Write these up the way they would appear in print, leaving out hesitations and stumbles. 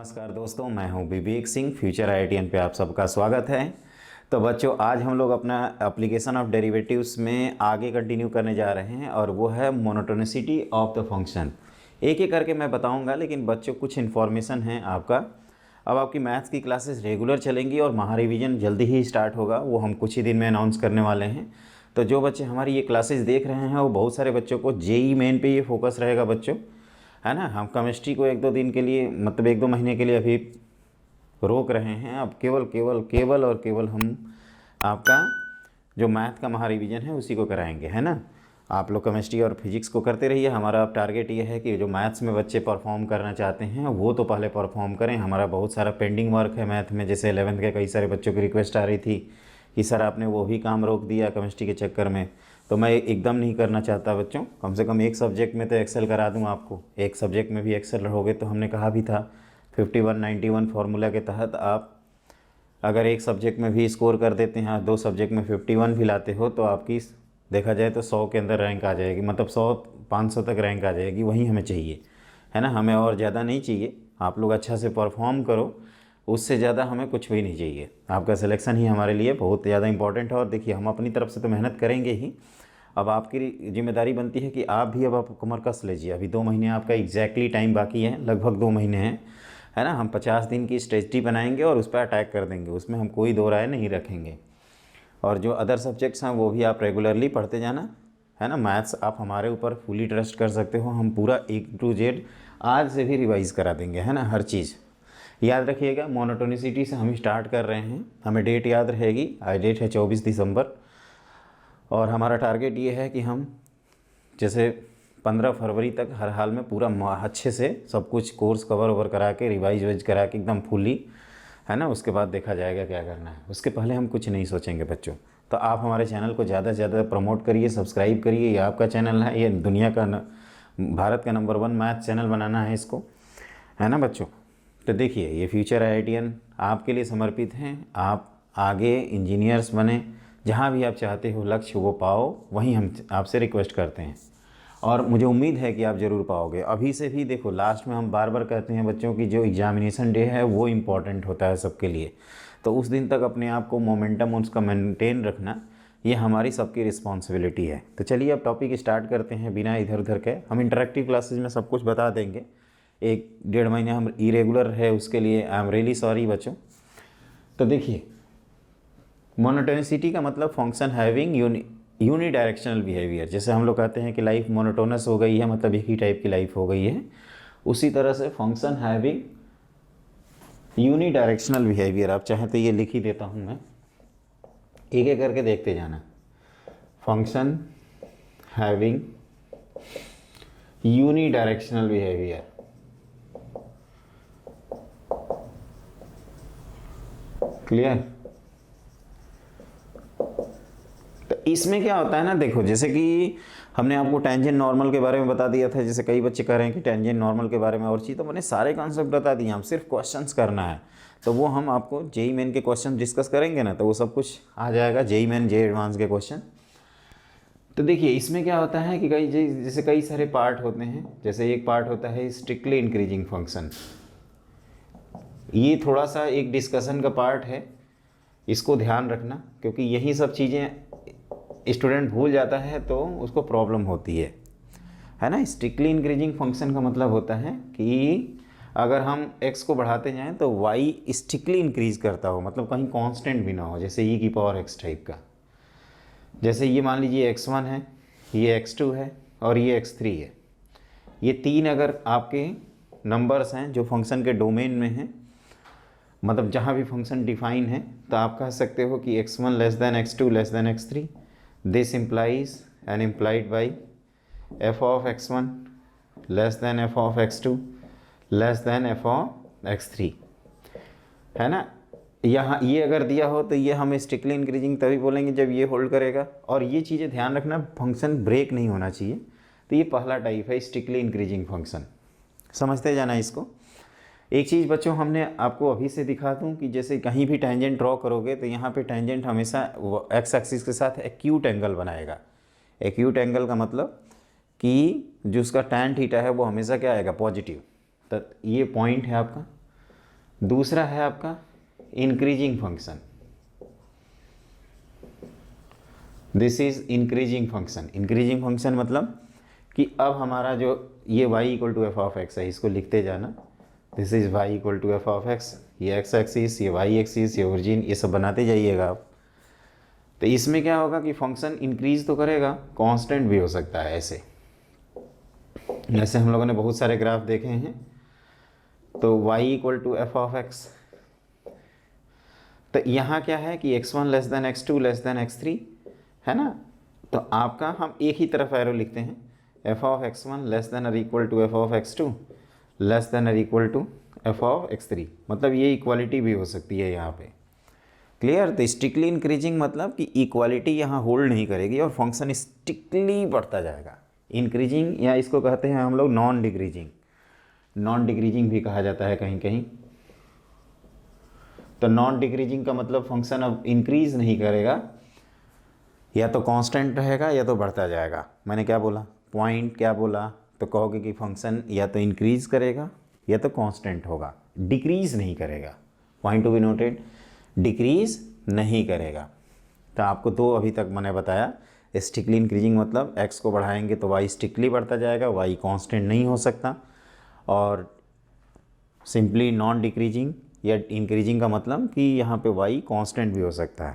नमस्कार दोस्तों, मैं हूं विवेक सिंह। फ्यूचर आईआईटीएन पे आप सबका स्वागत है। तो बच्चों, आज हम लोग अपना एप्लीकेशन ऑफ डेरिवेटिव्स में आगे कंटिन्यू करने जा रहे हैं और वो है मोनोटोनिसिटी ऑफ द फंक्शन। एक एक करके मैं बताऊंगा, लेकिन बच्चों कुछ इन्फॉर्मेशन है आपका। अब आपकी मैथ्स की क्लासेस रेगुलर चलेंगी और महारिविजन जल्दी ही स्टार्ट होगा, वो हम कुछ ही दिन में अनाउंस करने वाले हैं। तो जो बच्चे हमारी ये क्लासेस देख रहे हैं वो बहुत सारे बच्चों को जेई मेन पे ये फोकस रहेगा बच्चों, है ना। हम केमिस्ट्री को एक दो दिन के लिए, मतलब एक दो महीने के लिए अभी रोक रहे हैं। अब केवल केवल केवल और केवल हम आपका जो मैथ का महारिविजन है उसी को कराएंगे, है ना। आप लोग केमिस्ट्री और फिजिक्स को करते रहिए। हमारा अब टारगेट ये है कि जो मैथ्स में बच्चे परफॉर्म करना चाहते हैं वो तो पहले परफॉर्म करें। हमारा बहुत सारा पेंडिंग वर्क है मैथ में, जैसे 11th के कई सारे बच्चों की रिक्वेस्ट आ रही थी कि सर आपने वो भी काम रोक दिया केमिस्ट्री के चक्कर में। तो मैं एकदम नहीं करना चाहता बच्चों, कम से कम एक सब्जेक्ट में तो एक्सेल करा दूँ आपको। एक सब्जेक्ट में भी एक्सेल रहोगे तो हमने कहा भी था 51-91 फार्मूला के तहत आप अगर एक सब्जेक्ट में भी स्कोर कर देते हैं, दो सब्जेक्ट में 51 भी लाते हो तो आपकी देखा जाए तो 100 के अंदर रैंक आ जाएगी, मतलब 100-500 तक रैंक आ जाएगी। वही हमें चाहिए, है ना। हमें और ज़्यादा नहीं चाहिए, आप लोग अच्छा से परफॉर्म करो, उससे ज़्यादा हमें कुछ भी नहीं चाहिए। आपका सिलेक्शन ही हमारे लिए बहुत ज़्यादा इंपॉर्टेंट है। और देखिए, हम अपनी तरफ से तो मेहनत करेंगे ही, अब आपकी जिम्मेदारी बनती है कि आप भी अब आप कमर कस लीजिए। अभी 2 महीने आपका एग्जैक्टली टाइम बाकी है, लगभग 2 महीने हैं, है ना। हम 50 दिन की स्ट्रेटजी बनाएंगे और उस पर अटैक कर देंगे, उसमें हम कोई दो राय नहीं रखेंगे। और जो अदर सब्जेक्ट्स हैं वो भी आप रेगुलरली पढ़ते जाना, है ना। मैथ्स आप हमारे ऊपर फुली ट्रस्ट कर सकते हो, हम पूरा A to Z आज से भी रिवाइज़ करा देंगे, है ना। हर चीज़ याद रखिएगा। मोनोटोनिसिटी से हम स्टार्ट कर रहे हैं, हमें डेट याद रहेगी। आज डेट है 24 दिसंबर और हमारा टारगेट ये है कि हम जैसे 15 फरवरी तक हर हाल में पूरा अच्छे से सब कुछ कोर्स कवर ओवर करा के रिवाइज करा के एकदम फुली, है ना। उसके बाद देखा जाएगा क्या करना है, उसके पहले हम कुछ नहीं सोचेंगे बच्चों। तो आप हमारे चैनल को ज़्यादा से ज़्यादा प्रमोट करिए, सब्सक्राइब करिए। ये आपका चैनल है, ये दुनिया का भारत का नंबर 1 मैथ चैनल बनाना है इसको, है ना बच्चों। तो देखिए, ये फ्यूचर आईआईटीएन आपके लिए समर्पित हैं। आप आगे इंजीनियर्स बने, जहाँ भी आप चाहते हो लक्ष्य वो पाओ, वहीं हम आपसे रिक्वेस्ट करते हैं और मुझे उम्मीद है कि आप ज़रूर पाओगे। अभी से भी देखो, लास्ट में हम बार बार कहते हैं बच्चों की जो एग्जामिनेशन डे है वो इम्पॉर्टेंट होता है सबके लिए। तो उस दिन तक अपने आप को मोमेंटम उसका मेंटेन रखना, ये हमारी सबकी रिस्पॉन्सिबिलिटी है। तो चलिए अब टॉपिक स्टार्ट करते हैं बिना इधर उधर के। हम इंटरेक्टिव क्लासेज में सब कुछ बता देंगे। 1-1.5 महीने हम इरेगुलर है, उसके लिए आई एम रियली सॉरी बच्चों। तो देखिए, मोनोटोनिसिटी का मतलब function having unidirectional behaviour. जैसे हम लोग कहते हैं कि लाइफ मोनोटोनस हो गई है, मतलब एक ही टाइप की लाइफ हो गई है, उसी तरह से function having unidirectional behaviour. आप चाहें तो ये लिख ही देता हूँ मैं, एक एक करके देखते जाना। Function having unidirectional behaviour, clear. तो इसमें क्या होता है ना, देखो जैसे कि हमने आपको टेंजेंट नॉर्मल के बारे में बता दिया था। जैसे कई बच्चे कह रहे हैं कि टेंजेंट नॉर्मल के बारे में और चीज़, तो मैंने सारे कॉन्सेप्ट बता दिए, हम सिर्फ क्वेश्चंस करना है। तो वो हम आपको जेई मेन के क्वेश्चन डिस्कस करेंगे ना, तो वो सब कुछ आ जाएगा, जेई मेन जे एडवांस के क्वेश्चन। तो देखिए, इसमें क्या होता है कि जैसे कई सारे पार्ट होते हैं। जैसे एक पार्ट होता है स्ट्रिक्टली इंक्रीजिंग फंक्शन, ये थोड़ा सा एक डिस्कशन का पार्ट है, इसको ध्यान रखना, क्योंकि यही सब चीज़ें स्टूडेंट भूल जाता है तो उसको प्रॉब्लम होती है ना। स्ट्रिक्टली इंक्रीजिंग फंक्शन का मतलब होता है कि अगर हम x को बढ़ाते जाएं तो y स्ट्रिक्टली इंक्रीज करता हो, मतलब कहीं कांस्टेंट भी ना हो, जैसे e की पावर x टाइप का। जैसे ये मान लीजिए x1 है, ये x2 है और ये x3 है। ये 3 अगर आपके नंबर्स हैं जो फंक्शन के डोमेन में हैं, मतलब जहाँ भी फंक्शन डिफाइन है, तो आप कह सकते हो कि x1 less than x2 less than x3। This implies and implied by f of x1 less than f of x2 less than f of x3, है ना। यहाँ ये अगर दिया हो तो ये हम स्ट्रिक्टली इंक्रीजिंग तभी बोलेंगे जब ये होल्ड करेगा। और ये चीज़ें ध्यान रखना, फंक्शन ब्रेक नहीं होना चाहिए। तो ये पहला टाइप है स्ट्रिक्टली इंक्रीजिंग फंक्शन, समझते जाना इसको। एक चीज़ बच्चों हमने आपको अभी से दिखा दूं कि जैसे कहीं भी टेंजेंट ड्रॉ करोगे तो यहाँ पे टेंजेंट हमेशा एक्स एक्सिस के साथ एक्यूट एंगल बनाएगा। एक्यूट एंगल का मतलब कि जो उसका टैन थीटा है वो हमेशा क्या आएगा, पॉजिटिव। तो ये पॉइंट है आपका, दूसरा है आपका increasing function, this is increasing function. Increasing function मतलब कि अब हमारा जो ये y equal to F of x है, इसको लिखते जाना, this is y equal to F of X, ये x एक्सिस, ये y एक्सिस, ये ओरिजिन, ये सब बनाते जाइएगा आप। तो इसमें क्या होगा कि फंक्शन इंक्रीज तो करेगा, कांस्टेंट भी हो सकता है ऐसे। जैसे हम लोगों ने बहुत सारे ग्राफ देखे हैं, तो y equal to F of X, तो यहाँ क्या है कि x1 less then x2 less then x3 है ना। तो आपका हम एक ही तरफ एरो लिखते हैं, f of x1 less than or equal to F of x2 less than or equal to F of x3, मतलब ये इक्वालिटी भी हो सकती है यहाँ पे। क्लियर। तो स्ट्रिक्टली इंक्रीजिंग मतलब कि इक्वालिटी यहाँ होल्ड नहीं करेगी और फंक्शन स्ट्रिक्टली बढ़ता जाएगा। इंक्रीजिंग या इसको कहते हैं हम लोग नॉन डिक्रीजिंग, नॉन डिक्रीजिंग भी कहा जाता है कहीं कहीं। तो नॉन डिक्रीजिंग का मतलब फंक्शन अब इंक्रीज नहीं करेगा, या तो कांस्टेंट रहेगा या तो बढ़ता जाएगा। मैंने क्या बोला, पॉइंट क्या बोला, तो कहोगे कि फंक्शन या तो इंक्रीज करेगा या तो कांस्टेंट होगा, डिक्रीज नहीं करेगा। Point to be noted, decrease नहीं करेगा। तो आपको दो अभी तक मैंने बताया, स्ट्रिक्टली इंक्रीजिंग मतलब x को बढ़ाएंगे तो y स्ट्रिक्टली बढ़ता जाएगा, y कांस्टेंट नहीं हो सकता। और सिंपली नॉन डिक्रीजिंग या इंक्रीजिंग का मतलब कि यहाँ पे y कांस्टेंट भी हो सकता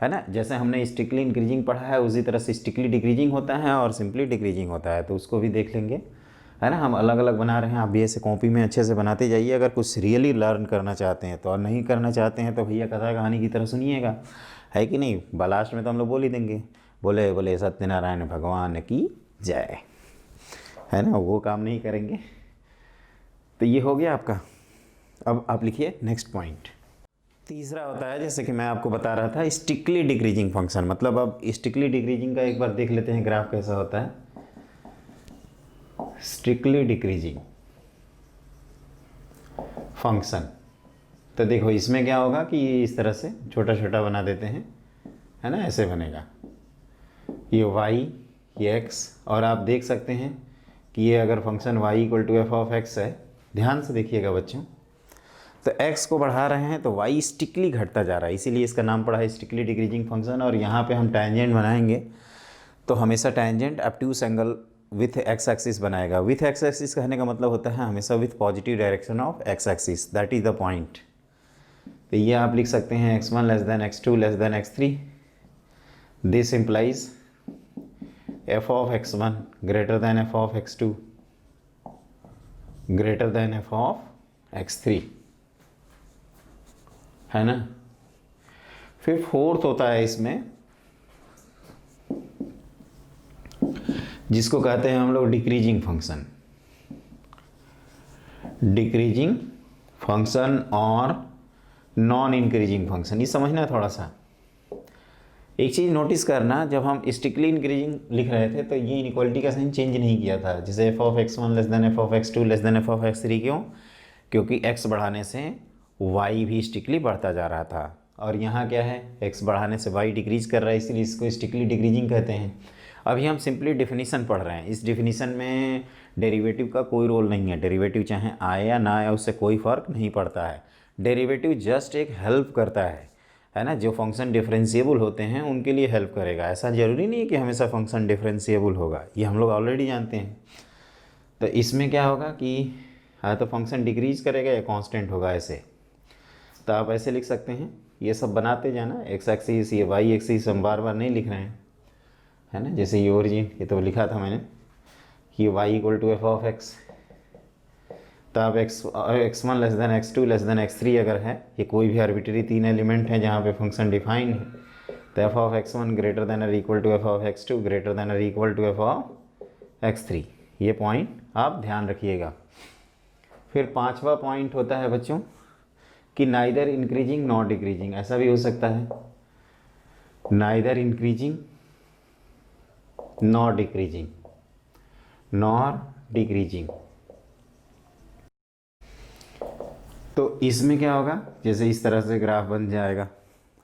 है ना। जैसे हमने स्ट्रिक्टली इंक्रीजिंग पढ़ा है उसी तरह से स्ट्रिक्टली डिक्रीजिंग होता है और सिंपली डिक्रीजिंग होता है, तो उसको भी देख लेंगे, है ना। हम अलग अलग बना रहे हैं, आप भी ऐसे कॉपी में अच्छे से बनाते जाइए। अगर कुछ रियली लर्न करना चाहते हैं तो, और नहीं करना चाहते हैं तो भैया कथा कहानी की तरह सुनिएगा, है कि नहीं। लास्ट में तो हम लोग बोल ही देंगे, बोले बोले सत्यनारायण भगवान की जय, है ना, वो काम नहीं करेंगे। तो ये हो गया आपका। अब आप लिखिए नेक्स्ट पॉइंट। तीसरा होता है, जैसे कि मैं आपको बता रहा था, स्ट्रिक्टली डिक्रीजिंग फंक्शन। मतलब अब स्ट्रिक्टली डिक्रीजिंग का एक बार देख लेते हैं ग्राफ कैसा होता है। स्ट्रिक्टली डिक्रीजिंग फंक्शन, तो देखो इसमें क्या होगा कि ये इस तरह से छोटा छोटा बना देते हैं, है ना, ऐसे बनेगा ये y, ये x, और आप देख सकते हैं कि ये अगर function y equal to F of x है, ध्यान से देखिएगा बच्चों, तो x को बढ़ा रहे हैं तो y स्ट्रिक्टली घटता जा रहा है, इसीलिए इसका नाम पड़ा है स्ट्रिक्टली डिक्रीजिंग फंक्शन। और यहाँ पे हम टैंजेंट बनाएंगे तो हमेशा tangent obtuse angle with x axis बनाएगा। विथ एक्स एक्सिस कहने का मतलब होता है हमेशा with positive direction of x axis, that is the point. तो ये आप लिख सकते हैं x1 less then x2 less then x3, this implies f of x1 greater then f of x2 greater then f of x3, है ना। फिर fourth होता है इसमें, जिसको कहते हैं हम लोग डिक्रीजिंग फंक्शन। डिक्रीजिंग फंक्शन और नॉन इंक्रीजिंग फंक्शन, ये समझना है थोड़ा सा। एक चीज़ नोटिस करना, जब हम स्ट्रिक्टली इंक्रीजिंग लिख रहे थे तो ये इनइक्वालिटी का साइन चेंज नहीं किया था। जैसे F of x1 less then F of x2 less then F of x3, क्यों? क्योंकि x बढ़ाने से y भी स्ट्रिक्टली बढ़ता जा रहा था, और यहाँ क्या है, x बढ़ाने से y डिक्रीज कर रहा है, इसलिए इसको स्ट्रिक्टली डिक्रीजिंग कहते हैं। अभी हम सिंपली डेफिनीशन पढ़ रहे हैं, इस डेफिनीशन में डेरिवेटिव का कोई रोल नहीं है। डेरिवेटिव चाहे आए या ना आए उससे कोई फ़र्क नहीं पड़ता है। डेरिवेटिव जस्ट एक हेल्प करता है ना। जो फंक्शन डिफरेंशिएबल होते हैं उनके लिए हेल्प करेगा। ऐसा ज़रूरी नहीं है कि हमेशा फंक्शन डिफरेंशिएबल होगा, ये हम लोग ऑलरेडी जानते हैं। तो इसमें क्या होगा कि या तो फंक्शन डिक्रीज करेगा या कांस्टेंट होगा, ऐसे। तो आप ऐसे लिख सकते हैं, ये सब बनाते जाना। एक्स एक्सिस, ये वाई एक्सिस हम बार बार नहीं लिख रहे हैं, है ना। जैसे ये ओरिजिन, ये तो लिखा था मैंने कि y equal to F of X, तो आप x1 less then x2 less then x3 अगर है, ये कोई भी आर्बिट्री तीन एलिमेंट है जहाँ पे फंक्शन डिफाइन है, तो f of x1 greater than or equal to F of x2 greater than or equal to F of x3, ये पॉइंट आप ध्यान रखिएगा। फिर पांचवा पॉइंट होता है बच्चों कि नाइदर इंक्रीजिंग नॉट डिक्रीजिंग, ऐसा भी हो सकता है, neither increasing not decreasing, nor decreasing. तो इसमें क्या होगा, जैसे इस तरह से ग्राफ बन जाएगा,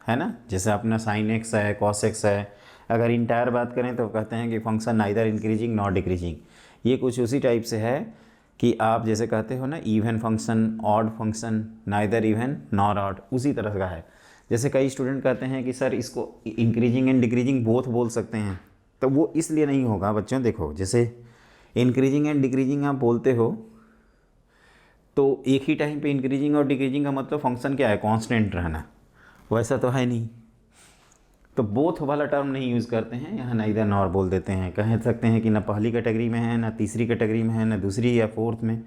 है ना। जैसे अपना साइन एक्स है, कॉस एक्स है, अगर इंटायर बात करें तो कहते हैं कि function neither increasing not decreasing. ये कुछ उसी टाइप से है कि आप जैसे कहते हो ना even function, odd function, neither even nor odd, उसी तरह का है। जैसे कई स्टूडेंट कहते हैं कि सर इसको इंक्रीजिंग एंड डिक्रीजिंग बोथ बोल सकते हैं, तो वो इसलिए नहीं होगा बच्चों। देखो जैसे इंक्रीजिंग एंड डिक्रीजिंग आप बोलते हो तो एक ही टाइम पे इंक्रीजिंग और डिक्रीजिंग का मतलब फंक्शन क्या है, कांस्टेंट रहना, वैसा तो है नहीं। तो बोथ वाला टर्म नहीं यूज़ करते हैं, यहाँ नाइदर नॉर बोल देते हैं। कह सकते हैं कि ना पहली कैटेगरी में है, ना तीसरी कैटेगरी में है, ना दूसरी या फोर्थ में,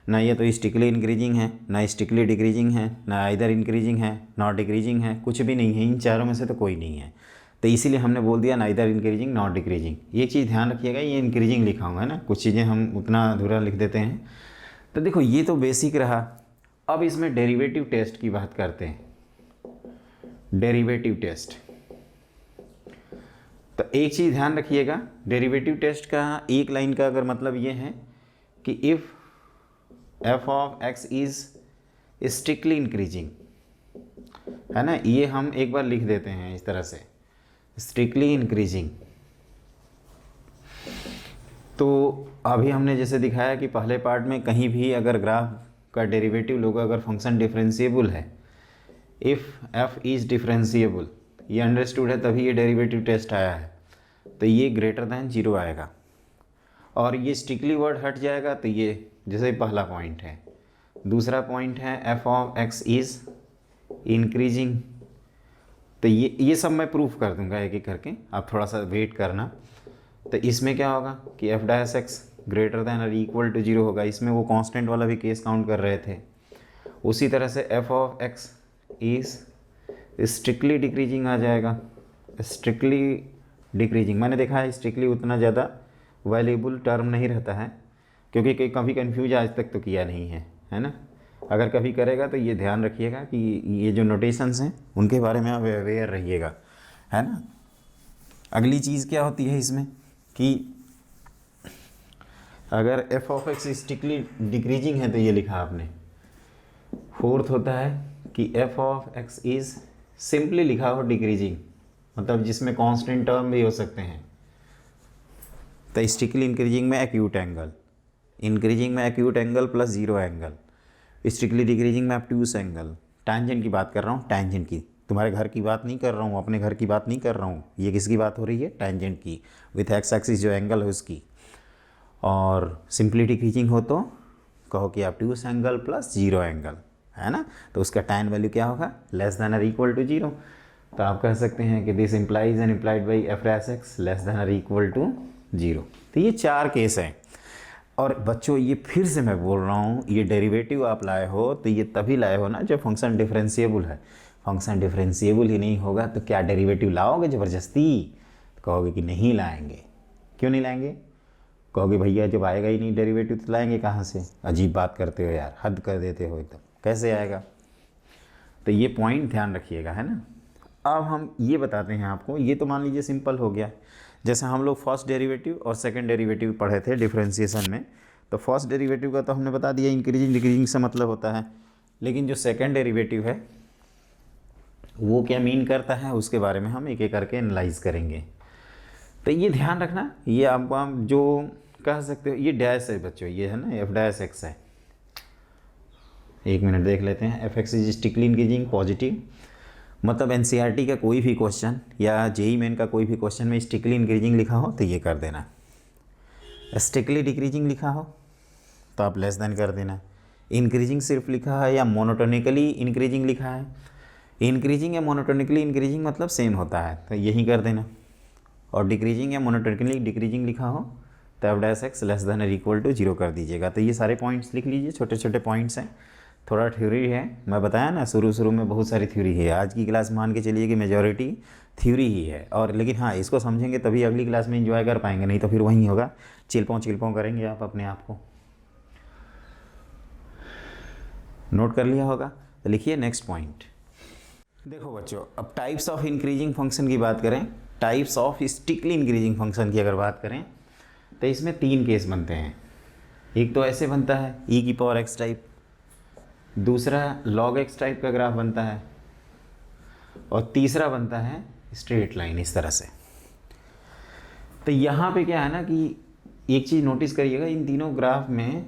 ना ये तो स्ट्रिक्टली इंक्रीजिंग है, ना स्ट्रिक्टली डिक्रीजिंग है, ना आइदर इंक्रीजिंग है, नॉट डिक्रीजिंग है, कुछ भी नहीं है, इन चारों में से तो कोई नहीं है। तो इसीलिए हमने बोल दिया नाइदर इंक्रीजिंग नॉट डिक्रीजिंग। ये चीज़ ध्यान रखिएगा, ये इंक्रीजिंग लिखा हुआ है ना, कुछ चीज़ें हम उतना अधूरा लिख देते हैं। तो देखो ये तो बेसिक रहा। अब इसमें डेरिवेटिव टेस्ट की बात करते हैं। डेरिवेटिव टेस्ट, तो एक चीज़ ध्यान रखिएगा, डेरिवेटिव टेस्ट का एक लाइन का अगर मतलब ये है कि if F of x is strictly increasing, है ना, ये हम एक बार लिख देते हैं इस तरह से, स्ट्रिक्टली इंक्रीजिंग। तो अभी हमने जैसे दिखाया कि पहले पार्ट में कहीं भी अगर ग्राफ का डेरिवेटिव लोगे, अगर फंक्शन डिफरेंशिएबल है, इफ़ एफ इज़ डिफरेंशिएबल, ये अंडरस्टूड है, तभी ये डेरिवेटिव टेस्ट आया है। तो ये ग्रेटर दैन 0 आएगा, और ये स्ट्रिक्टली वर्ड हट जाएगा, तो ये जैसे पहला पॉइंट है। दूसरा पॉइंट है F of x is increasing, तो ये सब मैं प्रूफ कर दूंगा एक एक करके, आप थोड़ा सा वेट करना। तो इसमें क्या होगा कि f dash x greater than और इक्वल टू 0 होगा। इसमें वो कांस्टेंट वाला भी केस काउंट कर रहे थे। उसी तरह से f of x is strictly decreasing आ जाएगा। स्ट्रिक्टली डिक्रीजिंग मैंने देखा है, स्ट्रिक्टली उतना ज़्यादा वैल्यूबल टर्म नहीं रहता है, क्योंकि कभी कन्फ्यूज आज तक तो किया नहीं है ना। अगर कभी करेगा तो ये ध्यान रखिएगा कि ये जो नोटेशंस हैं उनके बारे में आप अवेयर रहिएगा, है ना। अगली चीज़ क्या होती है इसमें कि अगर F of x strictly decreasing है तो ये लिखा आपने। फोर्थ होता है कि f of x is simply लिखा हो डिक्रीजिंग, मतलब जिसमें कांस्टेंट टर्म भी हो सकते हैं। तो स्ट्रिक्टली इंक्रीजिंग में एक्यूट एंगल, इंक्रीजिंग में acute angle plus 0 angle, strictly decreasing में ऑब्ट्यूस एंगल। टैंजेंट की बात कर रहा हूँ, टैंजेंट की, तुम्हारे घर की बात नहीं कर रहा हूँ, अपने घर की बात नहीं कर रहा हूँ। ये किसकी बात हो रही है, टैंजेंट की, विथ एक्स एक्सिस जो एंगल है उसकी। और सिंपली डिक्रीजिंग हो तो कहो कि ऑब्ट्यूस एंगल प्लस 0 एंगल, है ना। तो उसका टैन वैल्यू क्या होगा, लेस दैन और इक्वल टू 0। तो आप कह सकते हैं कि this implies and implied by F dash x less than और इक्वल टू 0। तो ये 4 केस हैं। और बच्चों ये फिर से मैं बोल रहा हूँ, ये डेरिवेटिव आप लाए हो तो ये तभी लाए हो ना जब फंक्शन डिफरेंशिएबल है। फंक्शन डिफरेंशिएबल ही नहीं होगा तो क्या डेरिवेटिव लाओगे ज़बरदस्ती? कहोगे कि नहीं लाएंगे। क्यों नहीं लाएंगे? कहोगे भैया जब आएगा ही नहीं डेरिवेटिव तो लाएंगे कहाँ से? अजीब बात करते हो यार, हद कर देते हो एकदम, कैसे आएगा? तो ये पॉइंट ध्यान रखिएगा, है ना। अब हम ये बताते हैं आपको, ये तो मान लीजिए सिंपल हो गया। जैसे हम लोग फर्स्ट डेरिवेटिव और सेकंड डेरिवेटिव पढ़े थे डिफरेंशिएशन में, तो फर्स्ट डेरिवेटिव का तो हमने बता दिया इंक्रीजिंग डिक्रीजिंग से मतलब होता है, लेकिन जो सेकंड डेरिवेटिव है वो क्या मीन करता है उसके बारे में हम एक एक करके एनालाइज करेंगे। तो ये ध्यान रखना, ये आपको आप जो कह सकते हो, ये डैश है बच्चों, ये है ना एफ डैश एक्स है। एक मिनट देख लेते हैं। F x is strictly increasing positive, मतलब एनसीईआरटी का कोई भी क्वेश्चन या जेईई मेन का कोई भी क्वेश्चन में स्ट्रिक्टली इंक्रीजिंग लिखा हो तो ये कर देना। स्ट्रिक्टली डिक्रीजिंग लिखा हो तो आप लेस देन कर देना। इंक्रीजिंग सिर्फ लिखा है या मोनोटोनिकली इंक्रीजिंग लिखा है, इंक्रीजिंग या मोनोटोनिकली इंक्रीजिंग मतलब सेम होता है तो यही कर देना। और डिक्रीजिंग या मोनोटोनिकली डिक्रीजिंग लिखा हो तो F dash x less than or equal to 0 कर दीजिएगा। तो ये सारे पॉइंट्स लिख लीजिए, छोटे छोटे पॉइंट्स हैं, थोड़ा थ्योरी है। मैं बताया ना शुरू में बहुत सारी थ्योरी है। आज की क्लास मान के चलिए कि मेजॉरिटी थ्योरी ही है, और लेकिन हाँ इसको समझेंगे तभी अगली क्लास में एंजॉय कर पाएंगे, नहीं तो फिर वहीं होगा चिलपों करेंगे आप अपने आप को। नोट कर लिया होगा तो लिखिए नेक्स्ट पॉइंट। देखो बच्चों, अब टाइप्स ऑफ इंक्रीजिंग फंक्शन की बात करें, types of strictly increasing function की अगर बात करें तो इसमें 3 केस बनते हैं। एक तो ऐसे बनता है ई की पावर एक्स टाइप, दूसरा log x टाइप का ग्राफ बनता है, और तीसरा बनता है स्ट्रेट लाइन इस तरह से। तो यहाँ पे क्या है ना कि एक चीज़ नोटिस करिएगा, इन तीनों ग्राफ में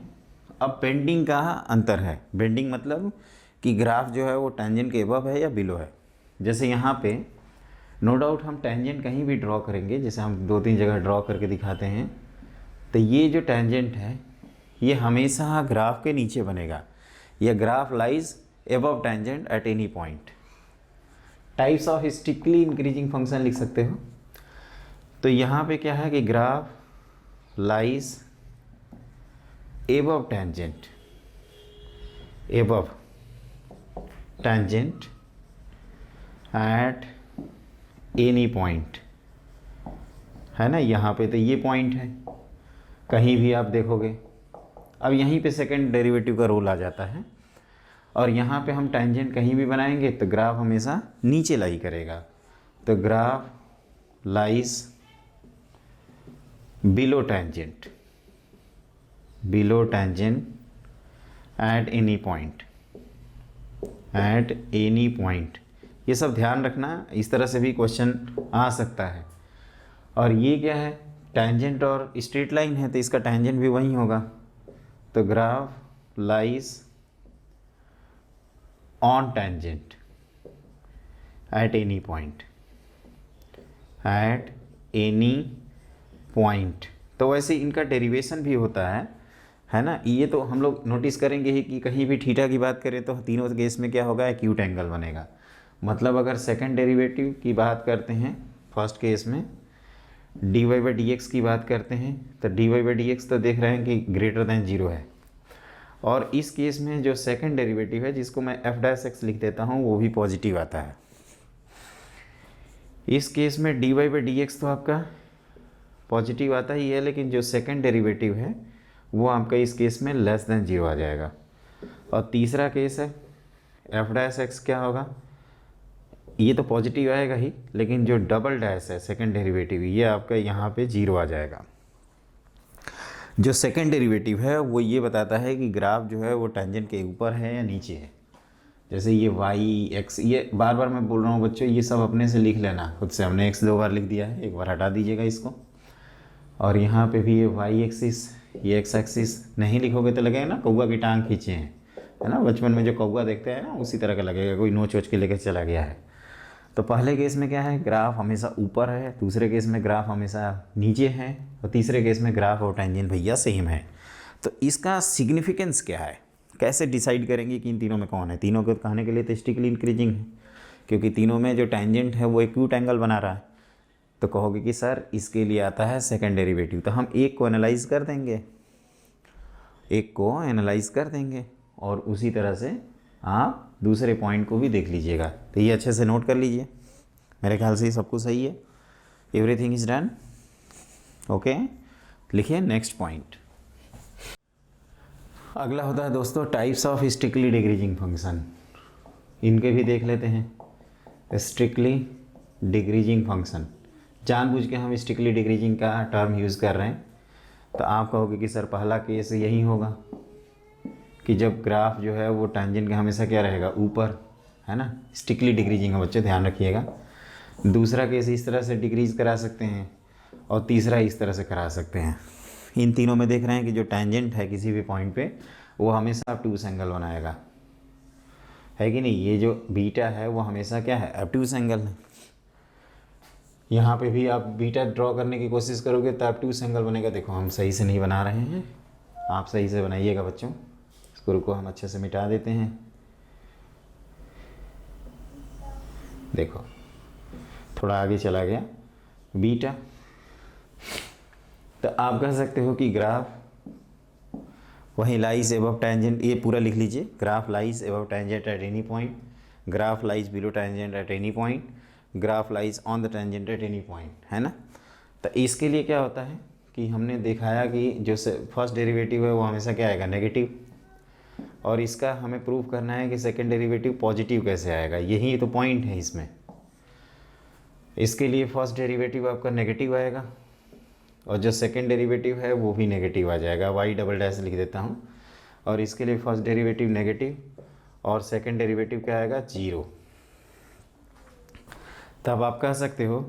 अब बेंडिंग का अंतर है। बेंडिंग मतलब कि ग्राफ जो है वो टेंजेंट के अबव है या बिलो है। जैसे यहाँ पे नो डाउट हम टेंजेंट कहीं भी ड्रॉ करेंगे, जैसे हम 2-3 जगह ड्रॉ करके दिखाते हैं, तो ये जो टेंजेंट है ये हमेशा ग्राफ के नीचे बनेगा। यह graph lies above tangent at any point. Types of strictly increasing function लिख सकते हो। तो यहाँ पे क्या है कि graph lies above tangent at any point, है ना। यहाँ पे तो ये पॉइंट है, कहीं भी आप देखोगे। अब यहीं पे सेकंड डेरिवेटिव का रोल आ जाता है, और यहाँ पे हम टेंजेंट कहीं भी बनाएंगे तो ग्राफ हमेशा नीचे लाई करेगा। तो graph lies below tangent at any point. ये सब ध्यान रखना, इस तरह से भी क्वेश्चन आ सकता है। और ये क्या है, टेंजेंट और स्ट्रेट लाइन है तो इसका टेंजेंट भी वही होगा। तो graph lies on tangent at any point. तो वैसे इनका डेरिवेशन भी होता है ना। ये तो हम लोग नोटिस करेंगे ही कि कहीं भी थीटा की बात करें तो तीनों केस में क्या होगा, एक्यूट एंगल बनेगा। मतलब अगर सेकंड डेरिवेटिव की बात करते हैं फर्स्ट केस में, dy बाई डी एक्स की बात करते हैं तो dy बाई डी एक्स तो देख रहे हैं कि ग्रेटर दैन 0 है। और इस केस में जो सेकंड डेरिवेटिव है जिसको मैं f डैश एक्स लिख देता हूँ वो भी पॉजिटिव आता है। इस केस में dy बाई डी एक्स तो आपका पॉजिटिव आता ही है, लेकिन जो सेकंड डेरिवेटिव है वो आपका इस केस में लेस देन 0 आ जाएगा। और तीसरा केस है f डैश एक्स क्या होगा, ये तो पॉजिटिव आएगा ही, लेकिन जो डबल डैश है सेकंड डेरिवेटिव ये आपका यहाँ पे 0 आ जाएगा। जो सेकंड डेरिवेटिव है वो ये बताता है कि ग्राफ जो है वो टेंजेंट के ऊपर है या नीचे है। जैसे ये y x, ये बार बार मैं बोल रहा हूँ बच्चों, ये सब अपने से लिख लेना खुद से। हमने x 2 बार लिख दिया है, एक बार हटा दीजिएगा इसको। और यहाँ पे भी ये y एक्सिस, ये x एक्सिस नहीं लिखोगे तो लगेगा ना कौवा की टांग खींचे हैं, है ना। बचपन में जो कौवा देखते हैं ना उसी तरह का लगेगा, कोई नोच वोच के लेकर चला गया है। तो पहले केस में क्या है, ग्राफ हमेशा ऊपर है, दूसरे केस में ग्राफ हमेशा नीचे है, और तीसरे केस में ग्राफ और टेंजेंट भैया सेम है। तो इसका सिग्निफिकेंस क्या है, कैसे डिसाइड करेंगे कि इन तीनों में कौन है। तीनों को कहने के लिए तो स्ट्रिक्टली इंक्रीजिंग है, क्योंकि तीनों में जो टेंजेंट है वो एक्यूट एंगल बना रहा है। तो कहोगे कि सर इसके लिए आता है सेकंड डेरिवेटिव, तो हम एक को एनालाइज कर देंगे, और उसी तरह से आप दूसरे पॉइंट को भी देख लीजिएगा। तो ये अच्छे से नोट कर लीजिए, मेरे ख्याल से ये सब कुछ सही है। Everything is done, okay. लिखिए नेक्स्ट पॉइंट। अगला होता है दोस्तों types of strictly decreasing function. इनके भी देख लेते हैं। स्ट्रिक्टली डिक्रीजिंग फंक्शन, जानबूझ के हम स्ट्रिक्टली डिक्रीजिंग का टर्म यूज़ कर रहे हैं। तो आप कहोगे कि सर पहला केस यही होगा कि जब ग्राफ जो है वो टेंजेंट का हमेशा क्या रहेगा, ऊपर, है ना। स्ट्रिक्टली डिक्रीजिंग है बच्चे, ध्यान रखिएगा। दूसरा केस इस तरह से डिक्रीज करा सकते हैं, और तीसरा इस तरह से करा सकते हैं। इन तीनों में देख रहे हैं कि जो टेंजेंट है किसी भी पॉइंट पे वो हमेशा ऑब्टयूज एंगल बनाएगा, है कि नहीं। ये जो बीटा है वो हमेशा क्या है, ऑब्टयूज एंगल है। यहाँ पे भी आप बीटा ड्रॉ करने की कोशिश करोगे तो ऑब्टयूज एंगल बनेगा। देखो हम सही से नहीं बना रहे हैं, आप सही से बनाइएगा बच्चों। इसको रुको, हम अच्छे से मिटा देते हैं। देखो थोड़ा आगे चला गया बीटा। तो आप कह सकते हो कि ग्राफ वहीं लाइज एबव टेंजेंट, ये पूरा लिख लीजिए। Graph lies above tangent at any point, graph lies below tangent at any point, graph lies on the tangent at any point, है ना। तो इसके लिए क्या होता है कि हमने दिखाया कि जो फर्स्ट डेरिवेटिव है वो हमेशा क्या आएगा, नेगेटिव। और इसका हमें प्रूव करना है कि सेकंड डेरिवेटिव पॉजिटिव कैसे आएगा, यही तो पॉइंट है इसमें। इसके लिए फर्स्ट डेरिवेटिव आपका नेगेटिव आएगा, और जो सेकंड डेरिवेटिव है वो भी नेगेटिव आ जाएगा। y डबल डैश लिख देता हूँ। और इसके लिए फर्स्ट डेरिवेटिव नेगेटिव और सेकंड डेरिवेटिव क्या आएगा, 0। तब आप कह सकते हो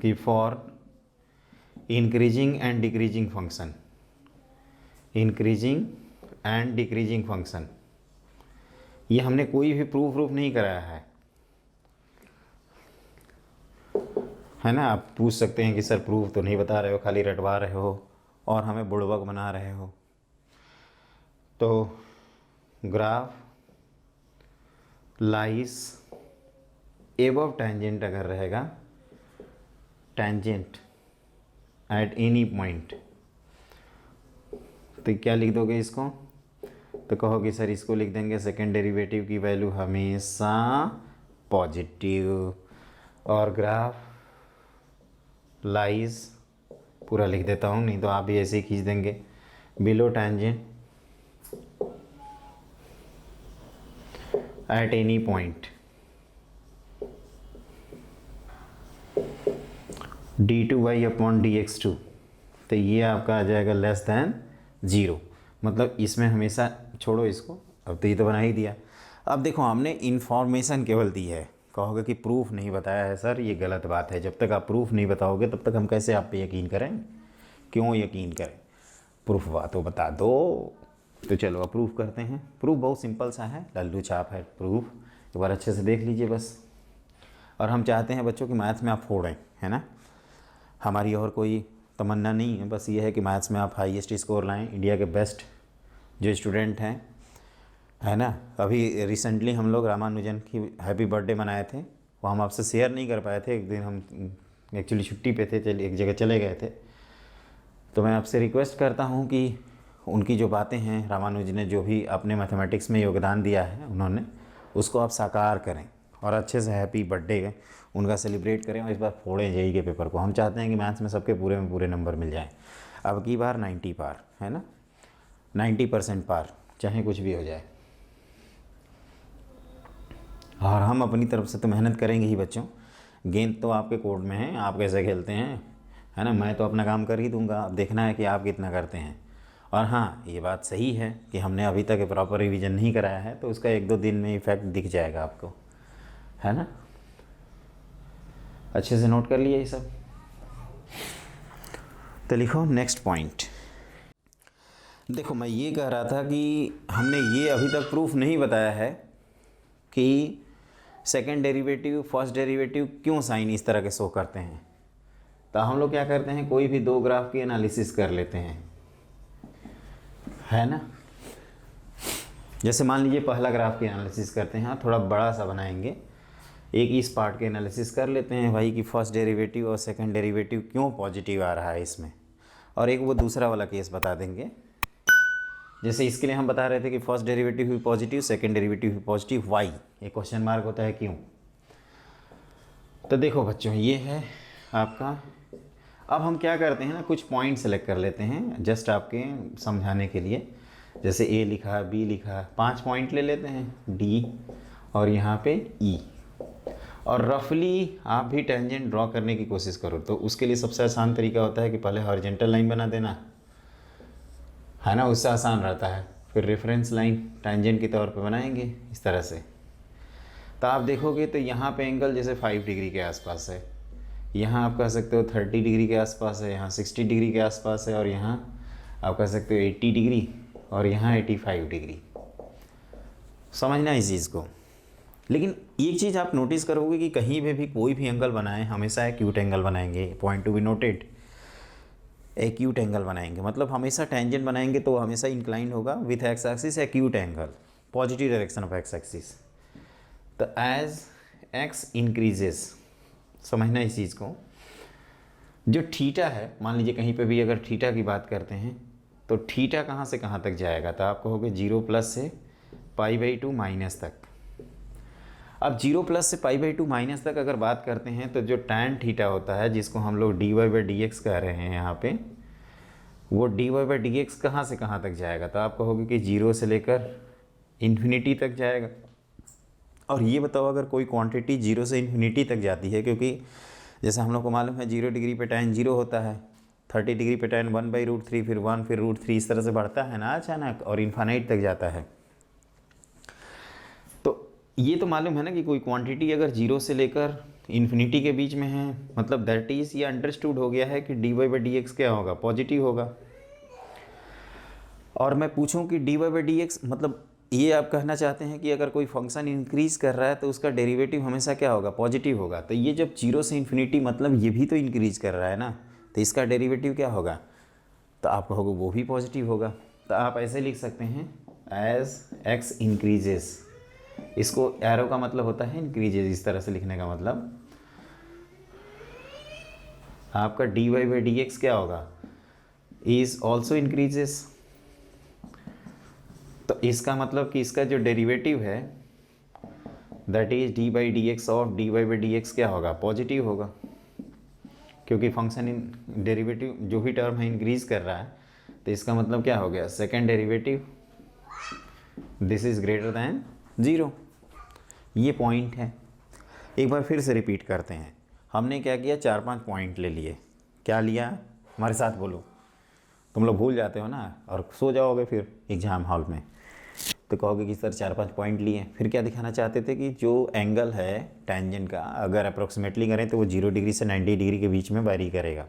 कि for increasing and decreasing function, increasing and decreasing function, ये हमने कोई भी प्रूफ नहीं कराया है ना। आप पूछ सकते हैं कि सर प्रूफ तो नहीं बता रहे हो, खाली रटवा रहे हो और हमें बुड़बक बना रहे हो। तो ग्राफ लाइज एबव टेंजेंट अगर रहेगा, टेंजेंट एट एनी पॉइंट, तो क्या लिख दोगे इसको? तो कहोगे सर इसको लिख देंगे सेकेंड डेरिवेटिव की वैल्यू हमेशा पॉजिटिव, और ग्राफ लाइज, पूरा लिख देता हूँ नहीं तो आप भी ऐसे ही खींच देंगे, below tangent at any point d2y/dx2, तो ये आपका आ जाएगा लेस दैन 0। मतलब इसमें हमेशा, छोड़ो इसको, अब तो ये तो बना ही दिया। अब देखो हमने इन्फॉर्मेशन केवल दी है, कहोगे कि प्रूफ नहीं बताया है सर, ये गलत बात है। जब तक आप प्रूफ नहीं बताओगे तब तक हम कैसे आप पे यकीन करें? क्यों यकीन करें? प्रूफ तो बता दो। तो चलो अब प्रूफ करते हैं। प्रूफ बहुत सिंपल सा है, लल्लू छाप है प्रूफ, एक बार अच्छे से देख लीजिए बस। और हम चाहते हैं बच्चों कि मैथ्स में आप फोड़ें, है ना। हमारी और कोई तमन्ना नहीं है, बस ये है कि मैथ्स में आप हाईएस्ट स्कोर लाएं, इंडिया के बेस्ट जो स्टूडेंट हैं, है ना। अभी रिसेंटली हम लोग रामानुजन की हैप्पी बर्थडे मनाए थे, वो हम आपसे शेयर नहीं कर पाए थे, एक दिन हम एक्चुअली छुट्टी पे थे, एक जगह चले गए थे। तो मैं आपसे रिक्वेस्ट करता हूँ कि उनकी जो बातें हैं, रामानुजन ने जो भी अपने मैथमेटिक्स में योगदान दिया है उन्होंने, उसको आप साकार करें और अच्छे से हैप्पी बर्थडे उनका सेलिब्रेट करें, और इस बार फोड़ें जेईई के पेपर को। हम चाहते हैं कि मैथ्स में सबके पूरे में पूरे नंबर मिल जाएं। अब की बार 90 पार, है ना, 90% पार, चाहे कुछ भी हो जाए। और हम अपनी तरफ से तो मेहनत करेंगे ही बच्चों, गेंद तो आपके कोर्ट में है, आप कैसे खेलते हैं, है ना। मैं तो अपना काम कर ही दूंगा, अब देखना है कि आप कितना करते हैं। और हाँ, ये बात सही है कि हमने अभी तक प्रॉपर रिवीजन नहीं कराया है, तो उसका 1-2 दिन में इफेक्ट दिख जाएगा आपको, है ना। अच्छे से नोट कर लिए ये सब। तो लिखो नेक्स्ट पॉइंट। देखो मैं ये कह रहा था कि हमने ये अभी तक प्रूफ नहीं बताया है कि सेकंड डेरिवेटिव फर्स्ट डेरिवेटिव क्यों साइन इस तरह के शो करते हैं। तो हम लोग क्या करते हैं, कोई भी दो ग्राफ की एनालिसिस कर लेते हैं, है ना। जैसे मान लीजिए पहला ग्राफ की एनालिसिस करते हैं, थोड़ा बड़ा सा बनाएंगे, एक इस पार्ट के एनालिसिस कर लेते हैं भाई कि फर्स्ट डेरिवेटिव और सेकंड डेरिवेटिव क्यों पॉजिटिव आ रहा है इसमें, और एक वो दूसरा वाला केस बता देंगे। जैसे इसके लिए हम बता रहे थे कि फर्स्ट डेरिवेटिव भी पॉजिटिव, सेकंड डेरिवेटिव भी पॉजिटिव, वाई, एक क्वेश्चन मार्क होता है क्यों। तो देखो बच्चों ये है आपका। अब हम क्या करते हैं ना, कुछ पॉइंट सेलेक्ट कर लेते हैं जस्ट आपके समझाने के लिए। जैसे ए लिखा, बी लिखा, 5 पॉइंट ले लेते हैं, डी और यहाँ पे ई, और रफली आप भी टेंजेंट ड्रॉ करने की कोशिश करो। तो उसके लिए सबसे आसान तरीका होता है कि पहले हॉरिजॉन्टल लाइन बना देना, है ना, उससे आसान रहता है। फिर रेफरेंस लाइन टेंजेंट के तौर पे बनाएंगे इस तरह से। तो आप देखोगे तो यहाँ पे एंगल जैसे 5 डिग्री के आसपास है, यहाँ आप कह सकते हो 30 डिग्री के आसपास है, यहाँ 60 डिग्री के आसपास है, और यहाँ आप कह सकते हो 80 डिग्री, और यहाँ 85 डिग्री। समझना इस चीज़ को। लेकिन एक चीज़ आप नोटिस करोगे कि कहीं भी कोई भी एंगल बनाएं, हमेशा एक्यूट एंगल बनाएंगे। Point to be noted, acute angle बनाएंगे, मतलब हमेशा टेंजेंट बनाएंगे तो हमेशा इंक्लाइन होगा with x axis, acute angle, positive direction of x axis. तो एज एक्स इंक्रीजेस, समझना इस चीज़ को, जो थीटा है, मान लीजिए कहीं पे भी अगर थीटा की बात करते हैं तो थीटा कहाँ से कहाँ तक जाएगा, तो आप कहोगे 0+ से π/2 माइनस तक। अब 0+ से π/2 माइनस तक अगर बात करते हैं तो जो tan थीटा होता है, जिसको हम लोग dy/dx कह रहे हैं यहाँ पे, वो dy/dx कहाँ से कहाँ तक जाएगा, तो आप कहोगे कि 0 से लेकर इन्फिनिटी तक जाएगा। और ये बताओ अगर कोई क्वांटिटी 0 से इन्फिनिटी तक जाती है, क्योंकि जैसे हम लोग को मालूम है 0 डिग्री पे tan 0 होता है, 30 डिग्री पे tan 1/√3, फिर 1, फिर √3, इस तरह से बढ़ता है ना अचानक, और इन्फानाइट तक जाता है। तो ये तो मालूम है ना कि कोई क्वांटिटी अगर 0 से लेकर इन्फिनिटी के बीच में है, मतलब दैट इज़, ये अंडरस्टूड हो गया है कि dy/dx क्या होगा, पॉजिटिव होगा। और मैं पूछूं कि dy बाई डी एक्स, मतलब ये आप कहना चाहते हैं कि अगर कोई फंक्शन इंक्रीज़ कर रहा है तो उसका डेरिवेटिव हमेशा क्या होगा, पॉजिटिव होगा। तो ये जब जीरो से इन्फिनिटी, मतलब ये भी तो इंक्रीज़ कर रहा है ना, तो इसका डेरिवेटिव क्या होगा, तो आप कहोगे वो भी पॉजिटिव होगा। तो आप ऐसे लिख सकते हैं एज एक्स इंक्रीजेस, इसको एरो का मतलब होता है इंक्रीजेस, इस तरह से लिखने का मतलब आपका dy बाई डी एक्स क्या होगा, इज ऑल्सो इंक्रीजेस। तो इसका मतलब कि इसका जो डेरिवेटिव है that is D by D X of D Y by D X क्या होगा, पॉजिटिव होगा, क्योंकि फंक्शन इन डेरिवेटिव जो भी टर्म है इंक्रीज कर रहा है। तो इसका मतलब क्या हो गया, second derivative this is greater than zero. ये पॉइंट है। एक बार फिर से रिपीट करते हैं। हमने क्या किया, 4-5 पॉइंट ले लिए। क्या लिया, हमारे साथ बोलो, तुम लोग भूल जाते हो ना और सो जाओगे फिर एग्ज़ाम हॉल में, तो कहोगे कि सर 4-5 पॉइंट लिए। फिर क्या दिखाना चाहते थे कि जो एंगल है टेंजेंट का अगर अप्रोक्सीमेटली करें तो वो 0 डिग्री से 90 डिग्री के बीच में वेरी करेगा।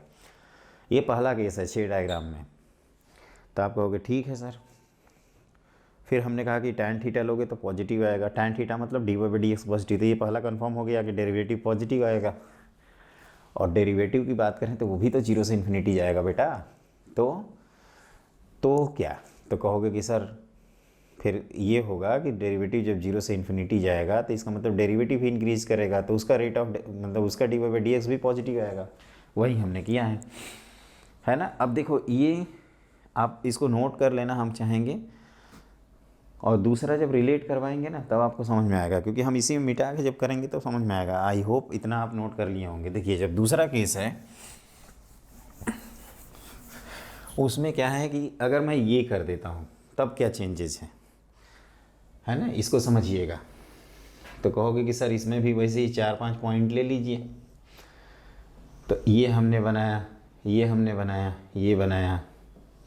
ये पहला केस है 6 डायग्राम में। तो आप कहोगे ठीक है सर। फिर हमने कहा कि tan थीटा लोगे तो पॉजिटिव आएगा। tan थीटा मतलब d Y by D x positive. तो ये पहला कंफर्म हो गया कि डेरिवेटिव पॉजिटिव आएगा। और डेरिवेटिव की बात करें तो वो भी तो 0 से इन्फिनिटी जाएगा बेटा। तो क्या, तो कहोगे कि सर फिर ये होगा कि डेरिवेटिव जब 0 से इन्फिनिटी जाएगा तो इसका मतलब डेरिवेटिव भी इंक्रीज़ करेगा, तो उसका रेट ऑफ मतलब उसका d Y by D x भी पॉजिटिव आएगा। वही हमने किया है ना। अब देखो ये आप इसको नोट कर लेना, हम चाहेंगे। और दूसरा जब रिलेट करवाएंगे ना तब आपको समझ में आएगा, क्योंकि हम इसी में मिटा के जब करेंगे तो समझ में आएगा। आई होप इतना आप नोट कर लिए होंगे। देखिए जब दूसरा केस है उसमें क्या है कि अगर मैं ये कर देता हूँ तब क्या चेंजेस हैं, है ना, इसको समझिएगा। तो कहोगे कि सर इसमें भी वैसे ही 4-5 पॉइंट ले लीजिए। तो ये हमने बनाया, ये हमने बनाया, ये बनाया,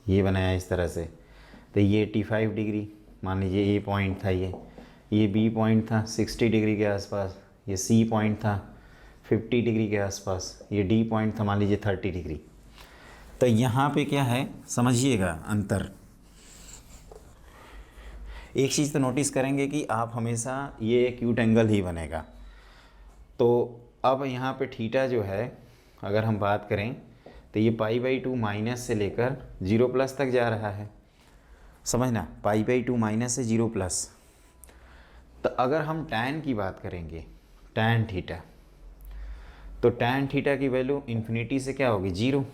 ये बनाया इस तरह से। तो ये 85 डिग्री मान लीजिए ये पॉइंट था, ये बी पॉइंट था 60 डिग्री के आसपास, ये सी पॉइंट था 50 डिग्री के आसपास, ये डी पॉइंट था मान लीजिए 30 डिग्री। तो यहाँ पे क्या है समझिएगा अंतर। एक चीज़ तो नोटिस करेंगे कि आप हमेशा ये एक्यूट एंगल ही बनेगा। तो अब यहाँ पे थीटा जो है अगर हम बात करें तो ये π/2 माइनस से लेकर 0+ तक जा रहा है, समझना, π/2 माइनस से 0+। तो अगर हम tan की बात करेंगे, tan थीटा, तो tan थीटा की वैल्यू इन्फिनिटी से क्या होगी, 0।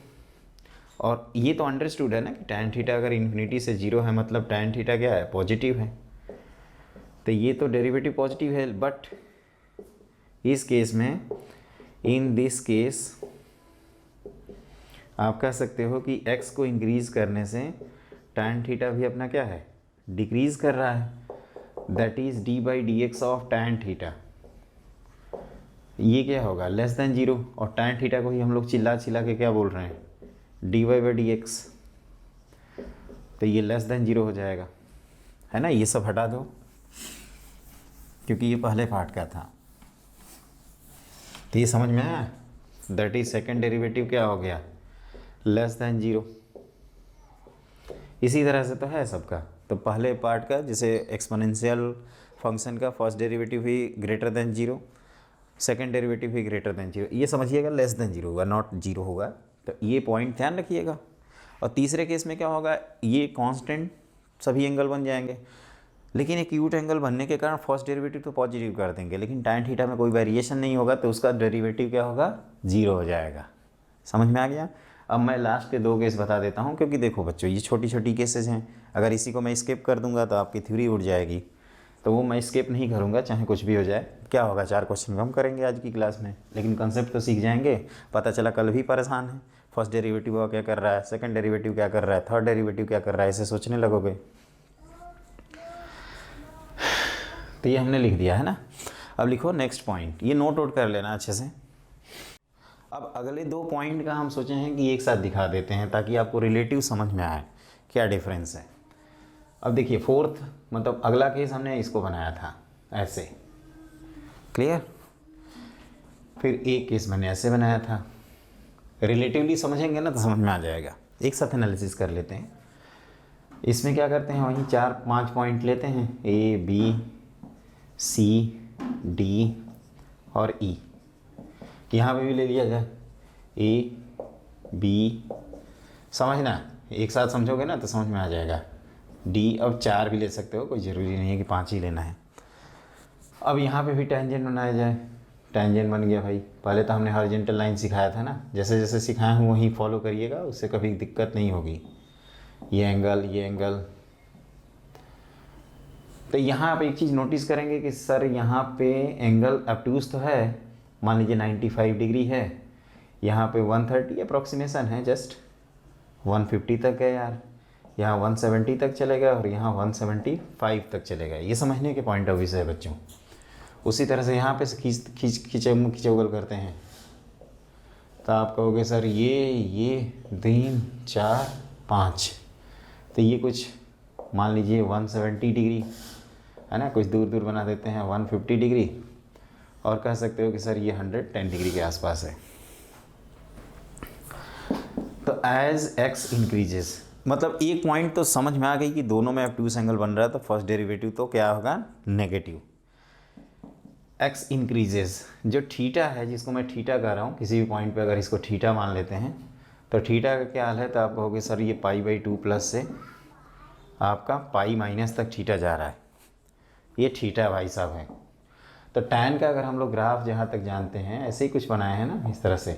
और ये तो अंडरस्टूड है ना कि tan थीटा अगर इन्फिनिटी से 0 है मतलब tan थीटा क्या है, पॉजिटिव है। तो ये तो डेरिवेटिव पॉजिटिव है। बट इस केस में, इन दिस केस आप कह सकते हो कि x को इंक्रीज़ करने से tan थीटा भी अपना क्या है, डिक्रीज़ कर रहा है। That is D by D X of tan theta. ये क्या होगा, लेस दैन 0। और tan थीटा को ही हम लोग चिल्ला के क्या बोल रहे हैं, d Y by D x. तो ये लेस दैन 0 हो जाएगा, है ना। ये सब हटा दो क्योंकि ये पहले पार्ट का था। तो ये समझ में आया। दैट इज सेकेंड डेरिवेटिव क्या हो गया, लेस दैन 0। इसी तरह से तो है सबका। तो पहले पार्ट का जैसे एक्सपोनेंशियल फंक्शन का फर्स्ट डेरिवेटिव भी ग्रेटर दैन 0, सेकेंड डेरिवेटिव भी ग्रेटर दैन 0। ये समझिएगा लेस दैन 0 होगा, नॉट 0 होगा। तो ये पॉइंट ध्यान रखिएगा। और तीसरे केस में क्या होगा, ये कांस्टेंट सभी एंगल बन जाएंगे, लेकिन एक एक्यूट एंगल बनने के कारण फर्स्ट डेरिवेटिव तो पॉजिटिव कर देंगे, लेकिन tan थीटा में कोई वेरिएशन नहीं होगा तो उसका डेरिवेटिव क्या होगा, 0 हो जाएगा। समझ में आ गया। अब मैं लास्ट के 2 केस बता देता हूँ, क्योंकि देखो बच्चों ये छोटी छोटी केसेज हैं। अगर इसी को मैं स्किप कर दूंगा तो आपकी थ्योरी उड़ जाएगी, तो वो मैं स्किप नहीं करूँगा चाहे कुछ भी हो जाए। क्या होगा, 4 क्वेश्चन कम करेंगे आज की क्लास में, लेकिन कंसेप्ट तो सीख जाएंगे। पता चला कल भी परेशान है, फर्स्ट डेरिवेटिव क्या कर रहा है, सेकंड डेरिवेटिव क्या कर रहा है, थर्ड डेरिवेटिव क्या कर रहा है, ऐसे सोचने लगोगे। तो ये हमने लिख दिया है ना। अब लिखो नेक्स्ट पॉइंट, ये नोट आउट कर लेना अच्छे से। अब अगले 2 पॉइंट का हम सोचे हैं कि एक साथ दिखा देते हैं ताकि आपको रिलेटिव समझ में आए क्या डिफरेंस है। अब देखिए फोर्थ, मतलब अगला केस हमने इसको बनाया था ऐसे, क्लियर। फिर एक केस मैंने ऐसे बनाया था। रिलेटिवली समझेंगे ना तो समझ में आ जाएगा। एक साथ एनालिसिस कर लेते हैं। इसमें क्या करते हैं, वहीं 4-5 पॉइंट लेते हैं, ए बी सी डी और ई। यहाँ पे भी ले लिया जाए ए बी, समझना, एक साथ समझोगे ना तो समझ में आ जाएगा। डी, अब 4 भी ले सकते हो, कोई ज़रूरी नहीं है कि 5 ही लेना है। अब यहाँ पे भी टेंजेंट बनाया जाए, टेंजेंट बन गया भाई। पहले तो हमने हॉरिजॉन्टल लाइन सिखाया था ना, जैसे जैसे सिखाया हूँ वहीं फॉलो करिएगा, उससे कभी दिक्कत नहीं होगी। ये एंगल। तो यहाँ आप एक चीज़ नोटिस करेंगे कि सर यहाँ पे एंगल ऑब्टयूज तो है, मान लीजिए 95 डिग्री है, यहाँ पे 130 अप्रॉक्सीमेशन है, जस्ट 150 तक है यार, यहाँ 170 तक चलेगा और यहाँ 175 तक चलेगा। ये समझने के पॉइंट ऑफ व्यू से है बच्चों। उसी तरह से यहाँ पे खींचोगल करते हैं तो आप कहोगे सर ये 3 4 5, तो ये कुछ मान लीजिए 170 डिग्री है ना, कुछ दूर दूर बना देते हैं 150 डिग्री, और कह सकते हो कि सर ये 110 डिग्री के आसपास है। तो एज एक्स इंक्रीजेस, मतलब एक पॉइंट तो समझ में आ गई कि दोनों में ऑब्टयूज एंगल बन रहा है, तो फर्स्ट डेरिवेटिव तो क्या होगा, नेगेटिव। एक्स इंक्रीजेस, जो थीटा है, जिसको मैं थीटा कह रहा हूँ, किसी भी पॉइंट पे अगर इसको थीटा मान लेते हैं तो थीटा का क्या हाल है, तो आप कहोगे सर ये π/2 प्लस से आपका π- तक थीटा जा रहा है, ये थीटा भाई साहब है। तो टैन का अगर हम लोग ग्राफ जहाँ तक जानते हैं ऐसे ही कुछ बनाए हैं ना, इस तरह से,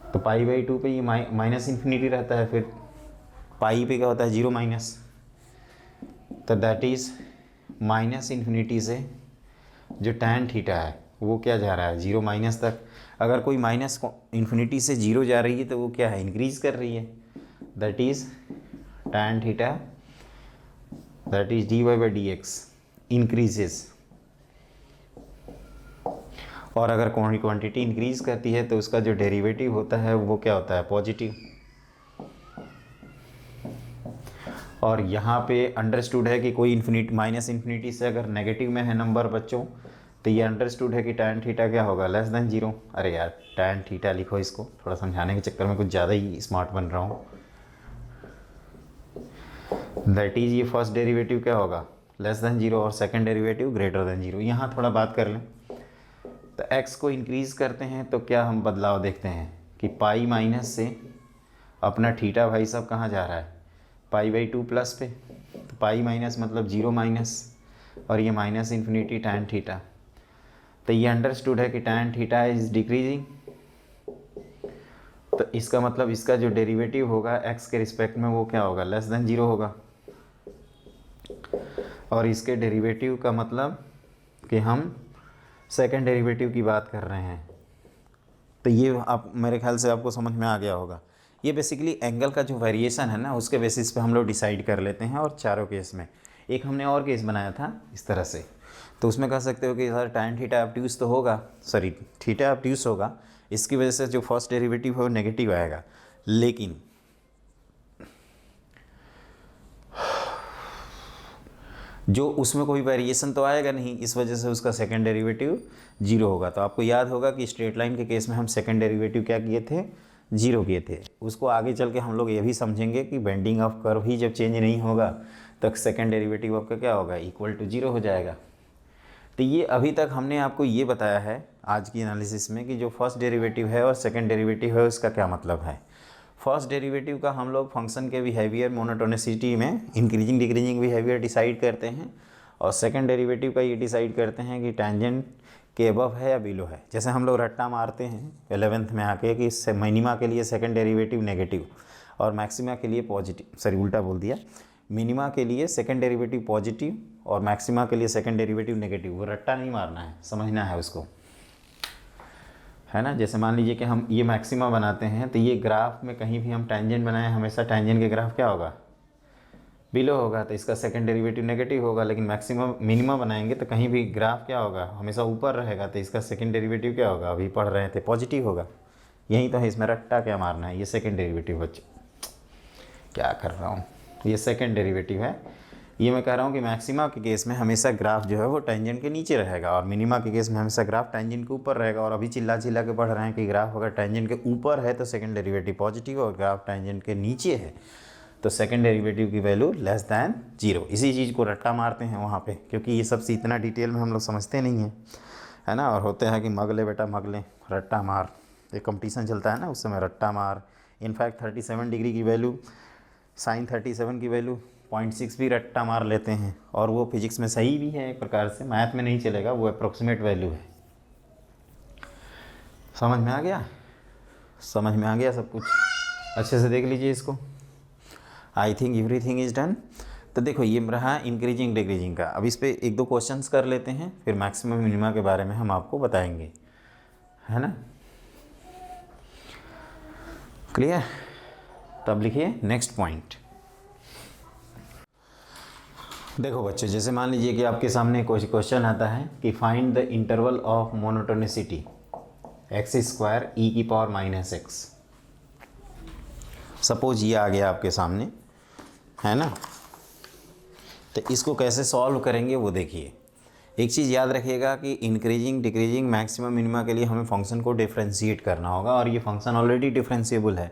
तो π/2 पे ये माइनस इन्फिनिटी रहता है, फिर पाई पे क्या होता है, 0 माइनस, तो दैट इज़ माइनस इन्फिनिटी से जो टैन थीटा है वो क्या जा रहा है, 0 माइनस तक। अगर कोई माइनस इन्फिनिटी से 0 जा रही है तो वो क्या है, इंक्रीज़ कर रही है, that is tan theta, that is dy/dx increases. और अगर क्वांटिटी इंक्रीज़ करती है तो उसका जो डेरिवेटिव होता है वो क्या होता है, पॉजिटिव। और यहाँ पे अंडरस्टूड है कि कोई माइनस इन्फिनिटी से अगर नेगेटिव में है नंबर बच्चों, तो ये अंडरस्टूड है कि टैन थीटा क्या होगा, लेस देन 0। अरे यार टैन थीटा लिखो, इसको थोड़ा समझाने के चक्कर में कुछ ज़्यादा ही स्मार्ट बन रहा हूँ। दैट इज़ ये फर्स्ट डेरिवेटिव क्या होगा, लेस देन 0, और सेकंड डेरिवेटिव ग्रेटर देन 0। यहाँ थोड़ा बात कर लें, तो x को इंक्रीज़ करते हैं तो क्या हम बदलाव देखते हैं कि पाई माइनस से अपना थीटा भाई साहब कहाँ जा रहा है, π/2 प्लस पे, तो पाई माइनस मतलब 0 माइनस, और ये माइनस इन्फिनिटी टैन थीटा। तो ये अंडरस्टूड है कि टैन थीटा इज़ डिक्रीजिंग, तो इसका मतलब इसका जो डेरिवेटिव होगा x के रिस्पेक्ट में वो क्या होगा, लेस देन 0 होगा। और इसके डेरिवेटिव का मतलब कि हम सेकंड डेरिवेटिव की बात कर रहे हैं। तो ये आप मेरे ख्याल से आपको समझ में आ गया होगा। ये बेसिकली एंगल का जो वेरिएशन है ना, उसके बेसिस पे हम लोग डिसाइड कर लेते हैं। और चारों केस में एक हमने और केस बनाया था इस तरह से, तो उसमें कह सकते हो कि सर टैन थीटा ऑब्ट्यूज तो होगा, सॉरी थीटा ऑब्ट्यूज होगा, इसकी वजह से जो फर्स्ट डेरिवेटिव है वो नेगेटिव आएगा, लेकिन जो उसमें कोई वेरिएशन तो आएगा नहीं, इस वजह से उसका सेकंड डेरिवेटिव 0 होगा। तो आपको याद होगा कि स्ट्रेट लाइन के केस में हम सेकंड डेरिवेटिव क्या किए थे, 0 किए थे। उसको आगे चल के हम लोग ये भी समझेंगे कि बेंडिंग ऑफ कर्व ही जब चेंज नहीं होगा तो सेकंड डेरिवेटिव आपका क्या होगा, इक्वल टू 0 हो जाएगा। तो ये अभी तक हमने आपको ये बताया है आज की एनालिसिस में कि जो फर्स्ट डेरिवेटिव है और सेकंड डेरिवेटिव है उसका क्या मतलब है। फर्स्ट डेरिवेटिव का हम लोग फंक्शन के बिहेवियर मोनोटोनिसिटी में इंक्रीजिंग डिक्रीजिंग बिहेवियर डिसाइड करते हैं, और सेकंड डेरिवेटिव का ये डिसाइड करते हैं कि टेंजेंट के अबव है या बिलो है। जैसे हम लोग रट्टा मारते हैं 11th में आके कि मिनिमा के लिए सेकंड डेरिवेटिव नेगेटिव और मैक्सिमा के लिए पॉजिटिव, सॉरी उल्टा बोल दिया, मिनिमा के लिए सेकंड डेरिवेटिव पॉजिटिव और मैक्सिमा के लिए सेकंड डेरिवेटिव नेगेटिव। वो रट्टा नहीं मारना है, समझना है उसको, है ना। जैसे मान लीजिए कि हम ये मैक्सिमा बनाते हैं, तो ये ग्राफ में कहीं भी हम टेंजेंट बनाएं, हमेशा टेंजेंट के ग्राफ क्या होगा, बिलो होगा, तो इसका सेकंड डेरिवेटिव नेगेटिव होगा। लेकिन मैक्सिमम मिनिमा बनाएंगे तो कहीं भी ग्राफ क्या होगा, हमेशा ऊपर रहेगा, तो इसका सेकंड डेरिवेटिव क्या होगा, अभी पढ़ रहे थे, पॉजिटिव होगा। यही तो है, इसमें रट्टा क्या मारना है, ये सेकंड डेरिवेटिव बच्चे, क्या कर रहा हूँ, ये सेकंड डेरिवेटिव है। ये मैं कह रहा हूँ कि मैक्सिमा के केस में हमेशा ग्राफ जो है वो टेंजेंट के नीचे रहेगा, और मिनिमा के केस में हमेशा ग्राफ टेंजेंट के ऊपर रहेगा। और अभी चिल्ला चिल्ला के पढ़ रहे हैं कि ग्राफ अगर टेंजेंट के ऊपर है तो सेकंड डेरिवेटिव पॉजिटिव, और ग्राफ टेंजेंट के नीचे है तो सेकंड डेरिवेटिव की वैल्यू लेस दैन 0। इसी चीज़ को रट्टा मारते हैं वहाँ पे, क्योंकि ये सब इतना डिटेल में हम लोग समझते नहीं हैं, है ना। और होते हैं कि मग ले बेटा मग ले, रट्टा मार, एक कंपटीशन चलता है ना उस समय, रट्टा मार। इनफैक्ट 37 डिग्री की वैल्यू, साइन 37 की वैल्यू 0.6 भी रट्टा मार लेते हैं, और वो फिजिक्स में सही भी है एक प्रकार से, मैथ में नहीं चलेगा, वो अप्रोक्सीमेट वैल्यू है। समझ में आ गया? समझ में आ गया सब कुछ? अच्छे से देख लीजिए इसको। आई थिंक एवरीथिंग इज डन। तो देखो ये रहा इंक्रीजिंग डिक्रीजिंग का। अब इस पर एक दो क्वेश्चंस कर लेते हैं, फिर मैक्सिमम मिनिमा के बारे में हम आपको बताएंगे, है ना। क्लियर? तब लिखिए नेक्स्ट पॉइंट। देखो बच्चों, जैसे मान लीजिए कि आपके सामने कोई क्वेश्चन आता है कि find the interval of monotonicity x² e⁻⁻x। Suppose ये आ गया आपके सामने, है ना। तो इसको कैसे सॉल्व करेंगे वो देखिए। एक चीज़ याद रखिएगा कि इंक्रीजिंग डिक्रीजिंग मैक्सिमम मिनिमा के लिए हमें फंक्शन को डिफ्रेंशिएट करना होगा, और ये फंक्शन ऑलरेडी डिफ्रेंशिएबल है,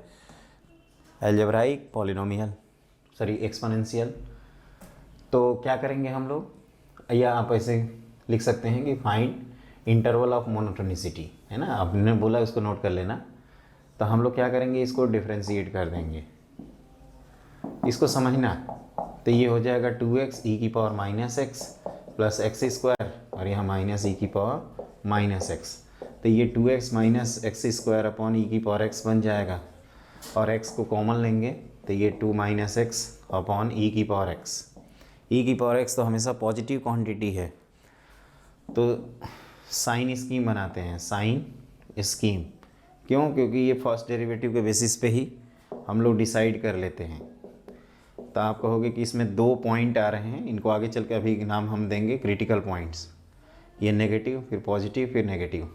अलजेब्राइक, पॉलिनोमियल, सॉरी एक्सपोनेंशियल। तो क्या करेंगे हम लोग, या आप ऐसे लिख सकते हैं कि फाइंड इंटरवल ऑफ मोनोटोनिसिटी, है ना। आपने बोला उसको नोट कर लेना। तो हम लोग क्या करेंगे, इसको डिफ्रेंशिएट कर देंगे, इसको समझना। तो ये हो जाएगा 2x e⁻⁻x प्लस x², और यहाँ माइनस e⁻⁻x। तो ये 2x minus x² upon e⁻x बन जाएगा, और x को कॉमन लेंगे तो ये 2 minus x upon e⁻x। e⁻x तो हमेशा पॉजिटिव क्वांटिटी है, तो साइन स्कीम बनाते हैं, साइन स्कीम। क्यों? क्योंकि ये फर्स्ट डेरिवेटिव के बेसिस पे ही हम लोग डिसाइड कर लेते हैं। तो आप कहोगे कि इसमें 2 पॉइंट आ रहे हैं, इनको आगे चल के अभी नाम हम देंगे क्रिटिकल पॉइंट्स। ये नेगेटिव, फिर पॉजिटिव, फिर नेगेटिव।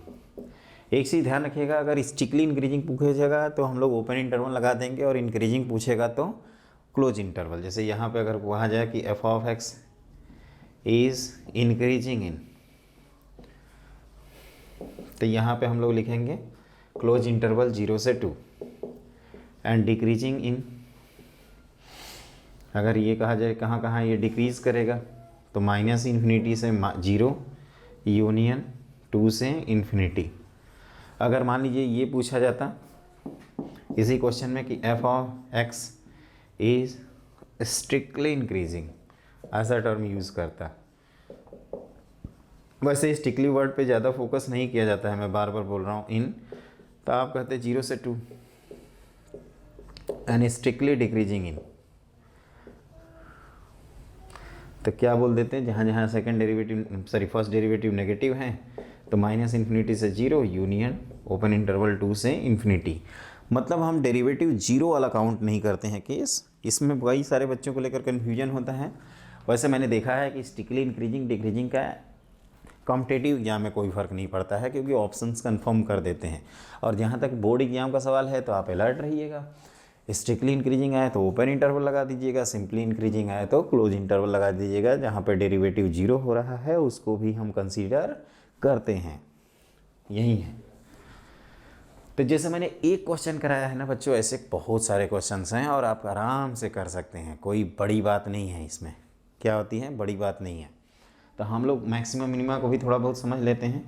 एक चीज़ ध्यान रखिएगा, अगर स्ट्रिक्टली इंक्रीजिंग पूछेगा तो हम लोग ओपन इंटरवल लगा देंगे, और इंक्रीजिंग पूछेगा तो क्लोज इंटरवल। जैसे यहाँ पे अगर कहा जाए कि f(x) इज़ इंक्रीजिंग इन, तो यहाँ पे हम लोग लिखेंगे क्लोज इंटरवल 0 से 2 एंड डिक्रीजिंग इन। अगर ये कहा जाए कहाँ कहाँ ये डिक्रीज करेगा, तो माइनस इन्फिनिटी से 0 यूनियन 2 से इन्फिनिटी। अगर मान लीजिए ये पूछा जाता इसी क्वेश्चन में कि f(x) इज़ स्ट्रिक्टली इंक्रीजिंग, ऐसा टर्म यूज़ करता। वैसे स्ट्रिक्टली वर्ड पे ज़्यादा फोकस नहीं किया जाता है, मैं बार बार बोल रहा हूँ इन। तो आप कहते 0 से 2 एंड स्ट्रिक्टली डिक्रीजिंग इन। तो क्या बोल देते हैं, जहाँ जहाँ second derivative sorry first derivative negative है तो माइनस इन्फिनिटी से 0 यूनियन ओपन इंटरवल 2 से इन्फिनिटी। मतलब हम डेरिवेटिव 0 वाला काउंट नहीं करते हैं केस। इसमें कई सारे बच्चों को लेकर कन्फ्यूजन होता है। वैसे मैंने देखा है कि स्ट्रिक्टली इंक्रीजिंग डिक्रीजिंग का कॉम्पिटेटिव एग्जाम में कोई फ़र्क नहीं पड़ता है, क्योंकि ऑप्शंस कंफर्म कर देते हैं। और जहाँ तक बोर्ड एग्जाम का सवाल है तो आप अलर्ट रहिएगा। स्ट्रिक्टली इंक्रीजिंग आए तो ओपन इंटरवल लगा दीजिएगा, सिंपली इंक्रीजिंग आए तो क्लोज इंटरवल लगा दीजिएगा। जहाँ पर डेरिवेटिव 0 हो रहा है उसको भी हम कंसीडर करते हैं, यही है। तो जैसे मैंने एक क्वेश्चन कराया है ना बच्चों, ऐसे बहुत सारे क्वेश्चंस हैं और आप आराम से कर सकते हैं, कोई बड़ी बात नहीं है इसमें। क्या होती है, बड़ी बात नहीं है। तो हम लोग मैक्सिमम मिनिमा को भी थोड़ा बहुत समझ लेते हैं,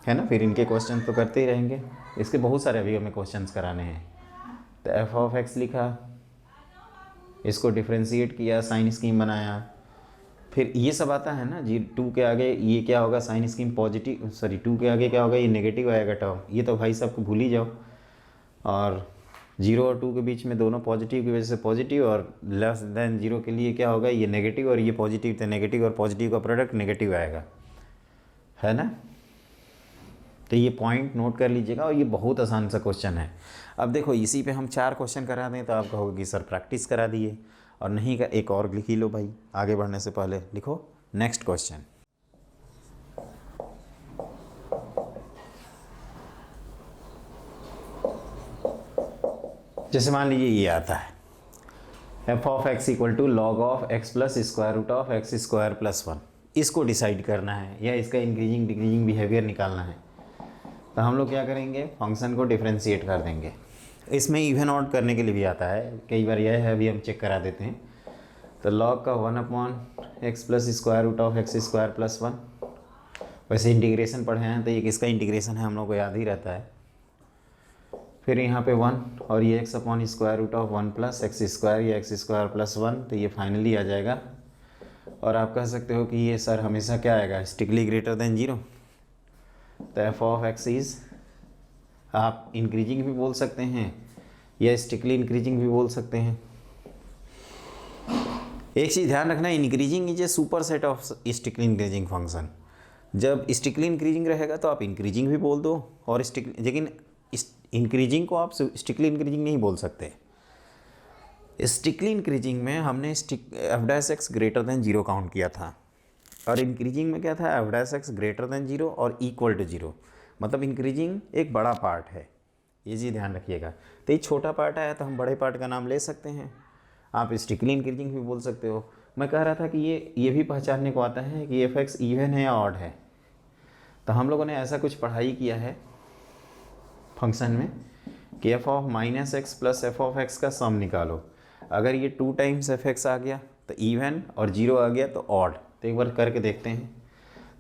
है ना। फिर इनके क्वेश्चन तो करते ही रहेंगे, इसके बहुत सारे अभी हमें क्वेश्चंस कराने हैं। तो f(x) लिखा, इसको डिफ्रेंशिएट किया, साइन स्कीम बनाया, फिर ये सब आता है ना जी। 2 के आगे ये क्या होगा, साइन स्कीम पॉजिटिव, सॉरी 2 के आगे क्या होगा, ये नेगेटिव आएगा टर्म। ये तो भाई सबको भूल ही जाओ। और 0 और 2 के बीच में दोनों पॉजिटिव की वजह से पॉजिटिव, और लेस देन 0 के लिए क्या होगा, ये नेगेटिव, और ये पॉजिटिव, तो नेगेटिव और पॉजिटिव का प्रोडक्ट नेगेटिव आएगा, है ना। तो ये पॉइंट नोट कर लीजिएगा, और ये बहुत आसान सा क्वेश्चन है। अब देखो इसी पे हम 4 क्वेश्चन करा दें तो आप कहोगे कि सर प्रैक्टिस करा दिए, और नहीं का एक और लिख ही लो भाई। आगे बढ़ने से पहले लिखो नेक्स्ट क्वेश्चन। जैसे मान लीजिए ये आता है f(x) = log of x plus square root of x² plus 1। इसको डिसाइड करना है या इसका इंक्रीजिंग डिक्रीजिंग बिहेवियर निकालना है। तो हम लोग क्या करेंगे, फंक्शन को डिफ्रेंशिएट कर देंगे, इसमें इवन आउट करने के लिए भी आता है, कई बार यह है, अभी हम चेक करा देते हैं। तो log का 1/x plus square root of x square plus 1। वैसे इंटीग्रेशन पढ़े हैं तो ये किसका इंटीग्रेशन है हम लोग को याद ही रहता है। फिर यहाँ पे 1 और ये x upon square root of 1 plus x square या एक्स स्क्वायर प्लस 1, तो ये फाइनली आ जाएगा। और आप कह सकते हो कि ये सर हमेशा क्या आएगा, स्ट्रिक्टली ग्रेटर देन 0। तो एफ ऑफ एक्स इज़, आप इंक्रीजिंग भी बोल सकते हैं या स्ट्रिक्टली इंक्रीजिंग भी बोल सकते हैं। एक चीज़ ध्यान रखना, increasing is a super set of strictly increasing function. जब स्ट्रिक्टली इंक्रीजिंग रहेगा तो आप इंक्रीजिंग भी बोल दो, और लेकिन इंक्रीजिंग को आप स्ट्रिक्टली इंक्रीजिंग नहीं बोल सकते। स्ट्रिक्टली इंक्रीजिंग में हमने F dash x greater than 0 count किया था, और इंक्रीजिंग में क्या था, F dash x greater than 0 और इक्वल टू 0। मतलब इंक्रीजिंग एक बड़ा पार्ट है, ये चीज़ ध्यान रखिएगा। तो ये छोटा पार्ट आया तो हम बड़े पार्ट का नाम ले सकते हैं। आप स्ट्रिक्टली इंक्रीजिंग भी बोल सकते हो। मैं कह रहा था कि ये भी पहचानने को आता है कि एफ एक्स इवन है या ऑड है। तो हम लोगों ने ऐसा कुछ पढ़ाई किया है फंक्शन में कि f of minus x plus F of x का सम निकालो। अगर ये 2 टाइम्स एफ एक्स आ गया तो इवन, और 0 आ गया तो ऑड। तो एक बार करके देखते हैं।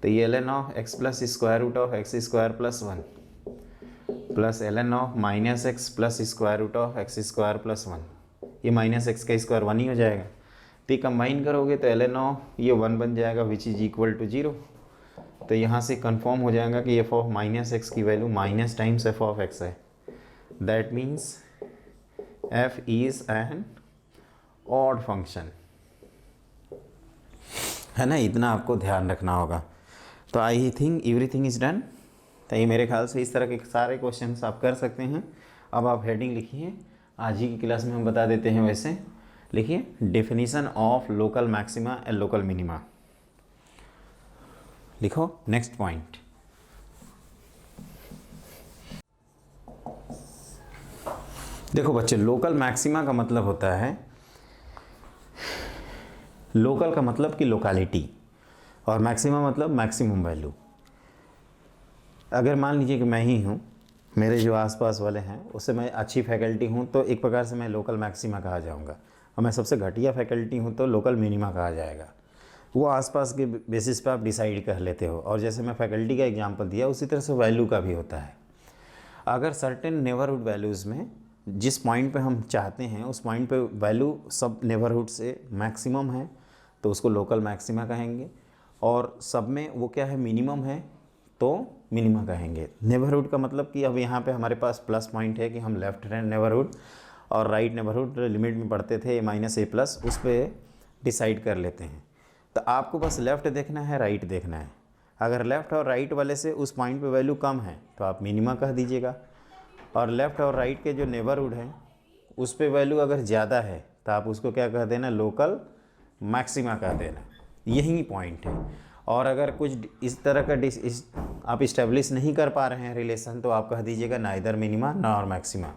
तो ये ln of x plus square root of x square plus 1 plus ln of minus x plus square root of x square plus 1, ये माइनस एक्स का स्क्वायर 1 ही हो जाएगा। तो ये कंबाइन करोगे तो ln ऑफ ये 1 बन जाएगा विच इज इक्वल टू 0। तो यहाँ से कंफर्म हो जाएगा कि एफ ऑफ माइनस एक्स की value minus times f of x है। That means f is an odd function, है ना। इतना आपको ध्यान रखना होगा। तो I think everything is done. तो ये मेरे ख्याल से इस तरह के सारे क्वेश्चंस आप कर सकते हैं। अब आप हेडिंग लिखिए, आज ही की क्लास में हम बता देते हैं। वैसे लिखिए definition of local maxima and local minima. लिखो नेक्स्ट पॉइंट। देखो बच्चे, लोकल मैक्सिमा का मतलब होता है, लोकल का मतलब कि लोकालिटी, और मैक्सिमा मतलब मैक्सिमम वैल्यू। अगर मान लीजिए कि मैं ही हूँ, मेरे जो आसपास वाले हैं उससे मैं अच्छी फैकल्टी हूँ तो एक प्रकार से मैं लोकल मैक्सिमा कहा जाऊँगा, और मैं सबसे घटिया फैकल्टी हूँ तो लोकल मिनिमा कहा जाएगा। वो आसपास के बेसिस पे आप डिसाइड कर लेते हो। और जैसे मैं फैकल्टी का एग्जांपल दिया उसी तरह से वैल्यू का भी होता है। अगर सर्टेन नेबरहुड वैल्यूज़ में जिस पॉइंट पे हम चाहते हैं उस पॉइंट पे वैल्यू सब नेबरहुड से मैक्सिमम है तो उसको लोकल मैक्सिमा कहेंगे, और सब में वो क्या है, मिनिमम है तो मिनिमा कहेंगे। नेबरहुड का मतलब कि अब यहाँ पे हमारे पास प्लस पॉइंट है कि हम लेफ्ट हैंड नेबरहुड और राइट नेबरहुड लिमिट में पढ़ते थे माइनस ए प्लस, उस पर डिसाइड कर लेते हैं। तो आपको बस लेफ़्ट देखना है, राइट देखना है। अगर लेफ़्ट और राइट वाले से उस पॉइंट पे वैल्यू कम है तो आप मिनिमा कह दीजिएगा, और लेफ़्ट और राइट के जो नेबरहुड हैं उस पे वैल्यू अगर ज़्यादा है तो आप उसको क्या कह देना, लोकल मैक्सिमा कह देना। यही पॉइंट है। और अगर कुछ इस तरह का आप इस्टेब्लिश नहीं कर पा रहे हैं रिलेशन तो आप कह दीजिएगा नाइदर मिनिमा नॉर मैक्सिमा।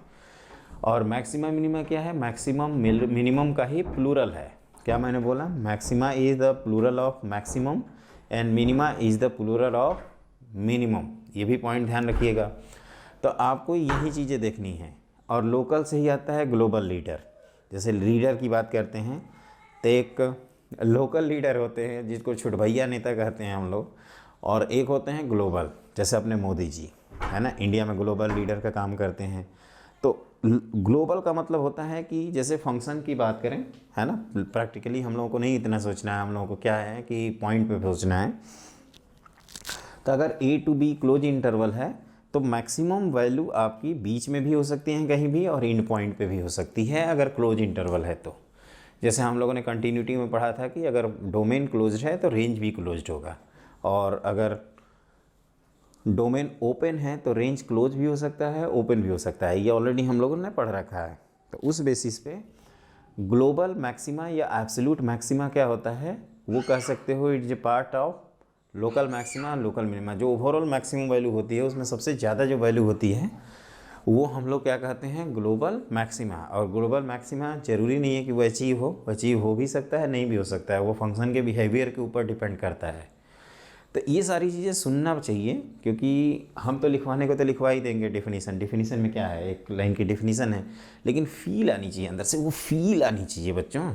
और मैक्सिमा मिनिमा क्या है, मैक्सिमम मिनिमम का ही प्लूरल है। क्या मैंने बोला, maxima is the plural of maximum and minima is the plural of minimum. ये भी पॉइंट ध्यान रखिएगा। तो आपको यही चीज़ें देखनी है। और लोकल से ही आता है ग्लोबल लीडर। जैसे लीडर की बात करते हैं तो एक लोकल लीडर होते हैं जिसको छुटभैया नेता कहते हैं हम लोग, और एक होते हैं ग्लोबल, जैसे अपने मोदी जी है ना, इंडिया में ग्लोबल लीडर का काम करते हैं। तो ग्लोबल का मतलब होता है कि जैसे फंक्शन की बात करें, है ना, प्रैक्टिकली हम लोगों को नहीं इतना सोचना है, हम लोगों को क्या है कि पॉइंट पे सोचना है। तो अगर ए टू बी क्लोज इंटरवल है तो मैक्सिमम वैल्यू आपकी बीच में भी हो सकती है कहीं भी, और इन पॉइंट पे भी हो सकती है अगर क्लोज इंटरवल है तो। जैसे हम लोगों ने कंटिन्यूटी में पढ़ा था कि अगर डोमेन क्लोज्ड है तो रेंज भी क्लोज्ड होगा, और अगर डोमेन ओपन है तो रेंज क्लोज भी हो सकता है, ओपन भी हो सकता है। ये ऑलरेडी हम लोगों ने पढ़ रखा है। तो उस बेसिस पे ग्लोबल मैक्सिमा या एब्सोल्यूट मैक्सिमा क्या होता है, वो कह सकते हो it's a part of local maxima, local minima. जो ओवरऑल मैक्सिमम वैल्यू होती है उसमें सबसे ज़्यादा जो वैल्यू होती है वो हम लोग क्या कहते हैं, ग्लोबल मैक्सिमा। और ग्लोबल मैक्सिमा ज़रूरी नहीं है कि वो अचीव हो भी सकता है, नहीं भी हो सकता है, वो फंक्शन के बिहेवियर के ऊपर डिपेंड करता है। तो ये सारी चीज़ें सुनना चाहिए, क्योंकि हम तो लिखवाने को तो लिखवा ही देंगे डिफिनीसन में क्या है, एक लाइन की डिफिनीसन है, लेकिन फील आनी चाहिए अंदर से, वो फील आनी चाहिए बच्चों।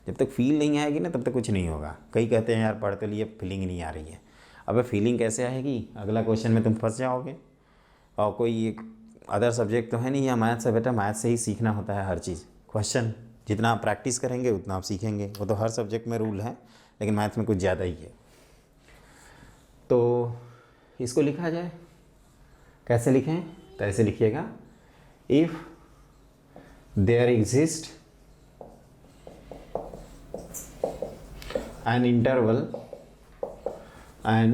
जब तक फील नहीं आएगी ना तब तक कुछ नहीं होगा। कई कहते हैं यार पढ़ तो लिए फीलिंग नहीं आ रही है। अबे फीलिंग कैसे आएगी, अगला क्वेश्चन में तुम फंस जाओगे। और कोई एक अदर सब्जेक्ट तो है नहीं, या मैथ्स है बेटा, मैथ्स से ही सीखना होता है हर चीज़। क्वेश्चन जितना आप प्रैक्टिस करेंगे उतना आप सीखेंगे, वो तो हर सब्जेक्ट में रूल है, लेकिन मैथ्स में कुछ ज़्यादा ही है। तो इसको लिखा जाए, कैसे लिखें, तो ऐसे लिखिएगा, if there exist an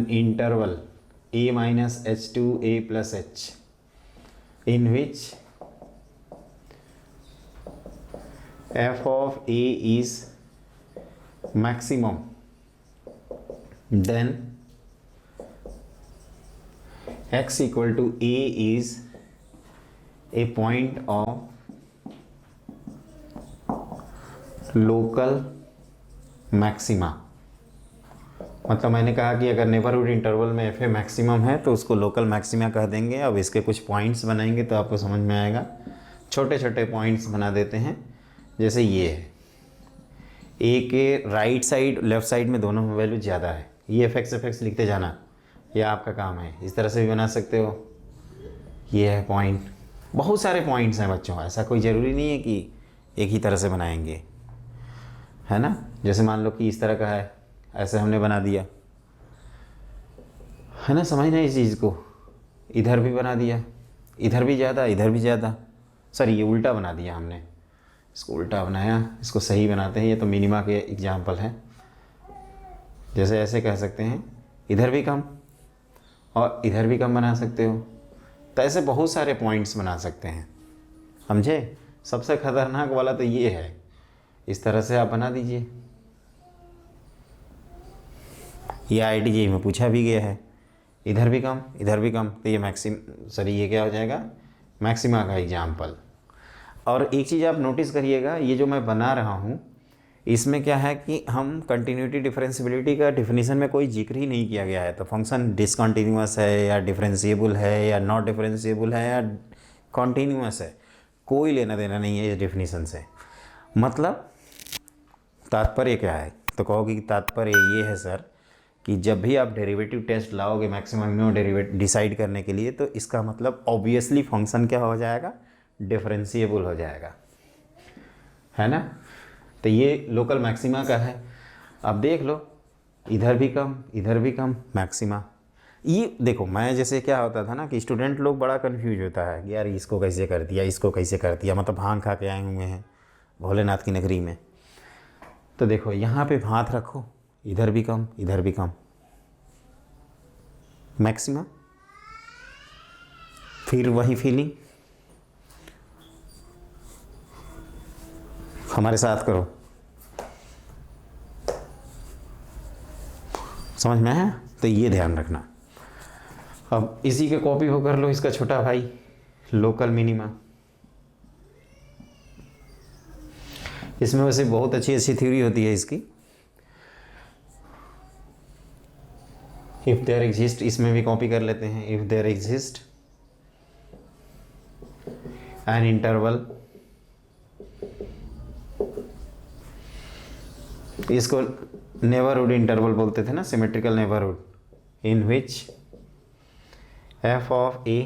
interval a minus h2 a plus h in which f of a is maximum, then x equal to a is a point of local maxima. मतलब मैंने कहा कि अगर नेबरहुड इंटरवल में F A maximum है तो उसको local maxima कह देंगे। अब इसके कुछ पॉइंट्स बनाएंगे तो आपको समझ में आएगा। छोटे छोटे पॉइंट्स बना देते हैं, जैसे ये है, ए के राइट साइड लेफ्ट साइड में दोनों में वैल्यू ज़्यादा है, ये एफ एक्स लिखते जाना, ये आपका काम है। इस तरह से भी बना सकते हो, ये है पॉइंट। बहुत सारे पॉइंट्स हैं बच्चों, ऐसा कोई ज़रूरी नहीं है कि एक ही तरह से बनाएंगे, है ना। जैसे मान लो कि इस तरह का है, ऐसे हमने बना दिया, है ना, समझना इस चीज़ को। इधर भी बना दिया, इधर भी ज़्यादा, इधर भी ज़्यादा, सॉरी ये उल्टा बना दिया हमने, इसको उल्टा बनाया, इसको सही बनाते हैं। ये तो मिनिमा के एग्जाम्पल हैं। जैसे ऐसे कह सकते हैं, इधर भी कम और इधर भी कम बना सकते हो। तो ऐसे बहुत सारे पॉइंट्स बना सकते हैं, समझे। सबसे ख़तरनाक वाला तो ये है, इस तरह से आप बना दीजिए। ये IIT में पूछा भी गया है, इधर भी कम इधर भी कम, तो ये ये क्या हो जाएगा, मैक्सिमा का एग्जाम्पल। और एक चीज़ आप नोटिस करिएगा, ये जो मैं बना रहा हूँ इसमें क्या है कि हम कंटिन्यूटी डिफरेंशियबिलिटी का डिफिनीसन में कोई जिक्र ही नहीं किया गया है। तो फंक्शन डिसकंटिन्यूअस है या डिफरेंशिएबल है या नॉट डिफरेंशिएबल है या कॉन्टीन्यूअस है, कोई लेना देना नहीं है इस डिफिनीसन से। मतलब तात्पर्य क्या है, तो कहोगे कि तात्पर्य ये है सर कि जब भी आप डेरिवेटिव टेस्ट लाओगे मैक्सिमम मिनिमम डेरिवेटिव डिसाइड करने के लिए, तो इसका मतलब ऑब्वियसली फंक्शन क्या हो जाएगा, डिफरेंशिएबल हो जाएगा, है ना। तो ये लोकल मैक्सिमा का है। अब देख लो, इधर भी कम इधर भी कम, मैक्सिमा। ये देखो, मैं जैसे क्या होता था ना कि स्टूडेंट लोग बड़ा कन्फ्यूज होता है कि यार इसको कैसे कर दिया, इसको कैसे कर दिया, मतलब भांग खा के आए हुए हैं भोलेनाथ की नगरी में। तो देखो यहाँ पे हाथ रखो, इधर भी कम इधर भी कम, मैक्सिमा। फिर वही फीलिंग हमारे साथ करो, समझ में है। तो ये ध्यान रखना। अब इसी के कॉपी हो कर लो इसका छोटा भाई, लोकल मिनिमा। इसमें वैसे बहुत अच्छी अच्छी थ्योरी होती है इसकी। इफ़ देयर एग्जिस्ट, इसमें भी कॉपी कर लेते हैं। If there exist an interval, इसको नेबरहुड इंटरवल बोलते थे ना, symmetrical neighbourhood, in which f of a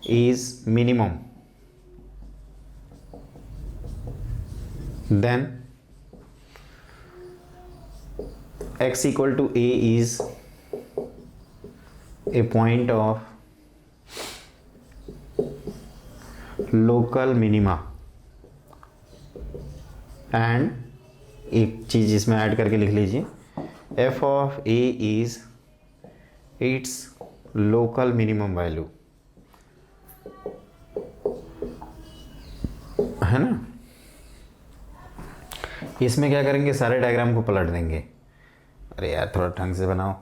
is minimum, then x equal to a is a point of local minima, and एक चीज़ इसमें ऐड करके लिख लीजिए, f of a is its local minimum value, है ना। इसमें क्या करेंगे, सारे डायग्राम को पलट देंगे। अरे यार थोड़ा ढंग से बनाओ।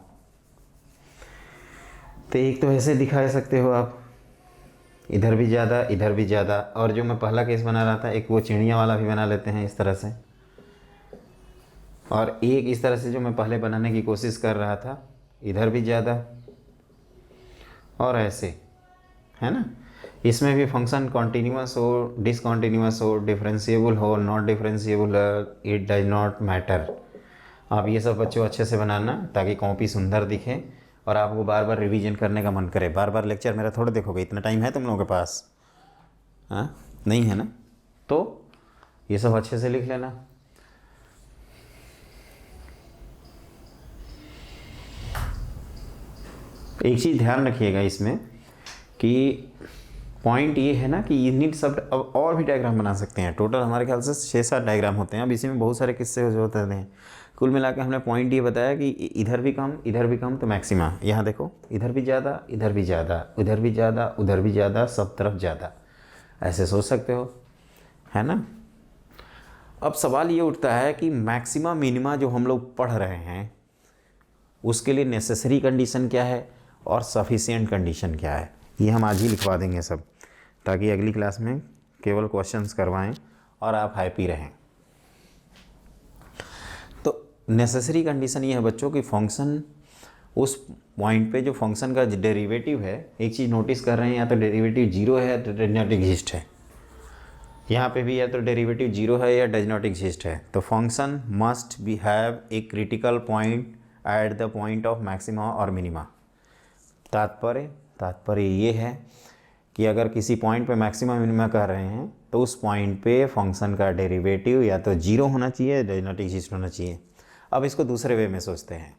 तो एक तो ऐसे दिखा सकते हो आप, इधर भी ज़्यादा इधर भी ज़्यादा। और जो मैं पहला केस बना रहा था, एक वो चिड़िया वाला भी बना लेते हैं इस तरह से, और एक इस तरह से जो मैं पहले बनाने की कोशिश कर रहा था, इधर भी ज़्यादा और ऐसे, है ना। इसमें भी फंक्शन कॉन्टीन्यूअस हो, डिसकॉन्टीन्यूअस हो, डिफरेंशिएबल हो, not differentiable, it does not matter. आप ये सब बच्चों अच्छे से बनाना ताकि कॉपी सुंदर दिखे और आपको बार बार रिवीजन करने का मन करे। बार बार लेक्चर मेरा थोड़ा देखोगे, इतना टाइम है तुम लोगों के पास? हाँ, नहीं है ना। तो ये सब अच्छे से लिख लेना। एक चीज़ ध्यान रखिएगा इसमें कि पॉइंट ये है ना कि यूनिट सब अब और भी डायग्राम बना सकते हैं। टोटल हमारे ख्याल से 6-7 डायग्राम होते हैं। अब इसी में बहुत सारे किस्से जो होते हैं। कुल मिला के हमने पॉइंट ये बताया कि इधर भी कम, इधर भी कम, तो मैक्सिमा। यहाँ देखो, इधर भी ज़्यादा, इधर भी ज़्यादा, उधर भी ज़्यादा, उधर भी ज़्यादा, सब तरफ ज़्यादा, ऐसे सोच सकते हो, है ना। अब सवाल ये उठता है कि मैक्सिमा मिनिमा जो हम लोग पढ़ रहे हैं उसके लिए नेसेसरी कंडीशन क्या है और सफिशिएंट कंडीशन क्या है, ये हम आज ही लिखवा देंगे सब, ताकि अगली क्लास में केवल क्वेश्चंस करवाएं और आप हैप्पी रहें। तो नेसेसरी कंडीशन ये है बच्चों कि फंक्शन उस पॉइंट पे जो फंक्शन का डेरिवेटिव है, एक चीज़ नोटिस कर रहे हैं, या तो डेरिवेटिव जीरो है या तो डज नॉट एग्जिस्ट है। यहाँ पे भी या तो डेरिवेटिव जीरो है या डज नॉट एग्जिस्ट है। तो function must be have a critical point at the point of maxima और मिनिमा। तात्पर्य ये है कि अगर किसी पॉइंट पे मैक्सिमा मिनिमा कर रहे हैं तो उस पॉइंट पे फंक्शन का डेरिवेटिव या तो जीरो होना चाहिए, डज नॉट एग्जिस्ट होना चाहिए। अब इसको दूसरे वे में सोचते हैं।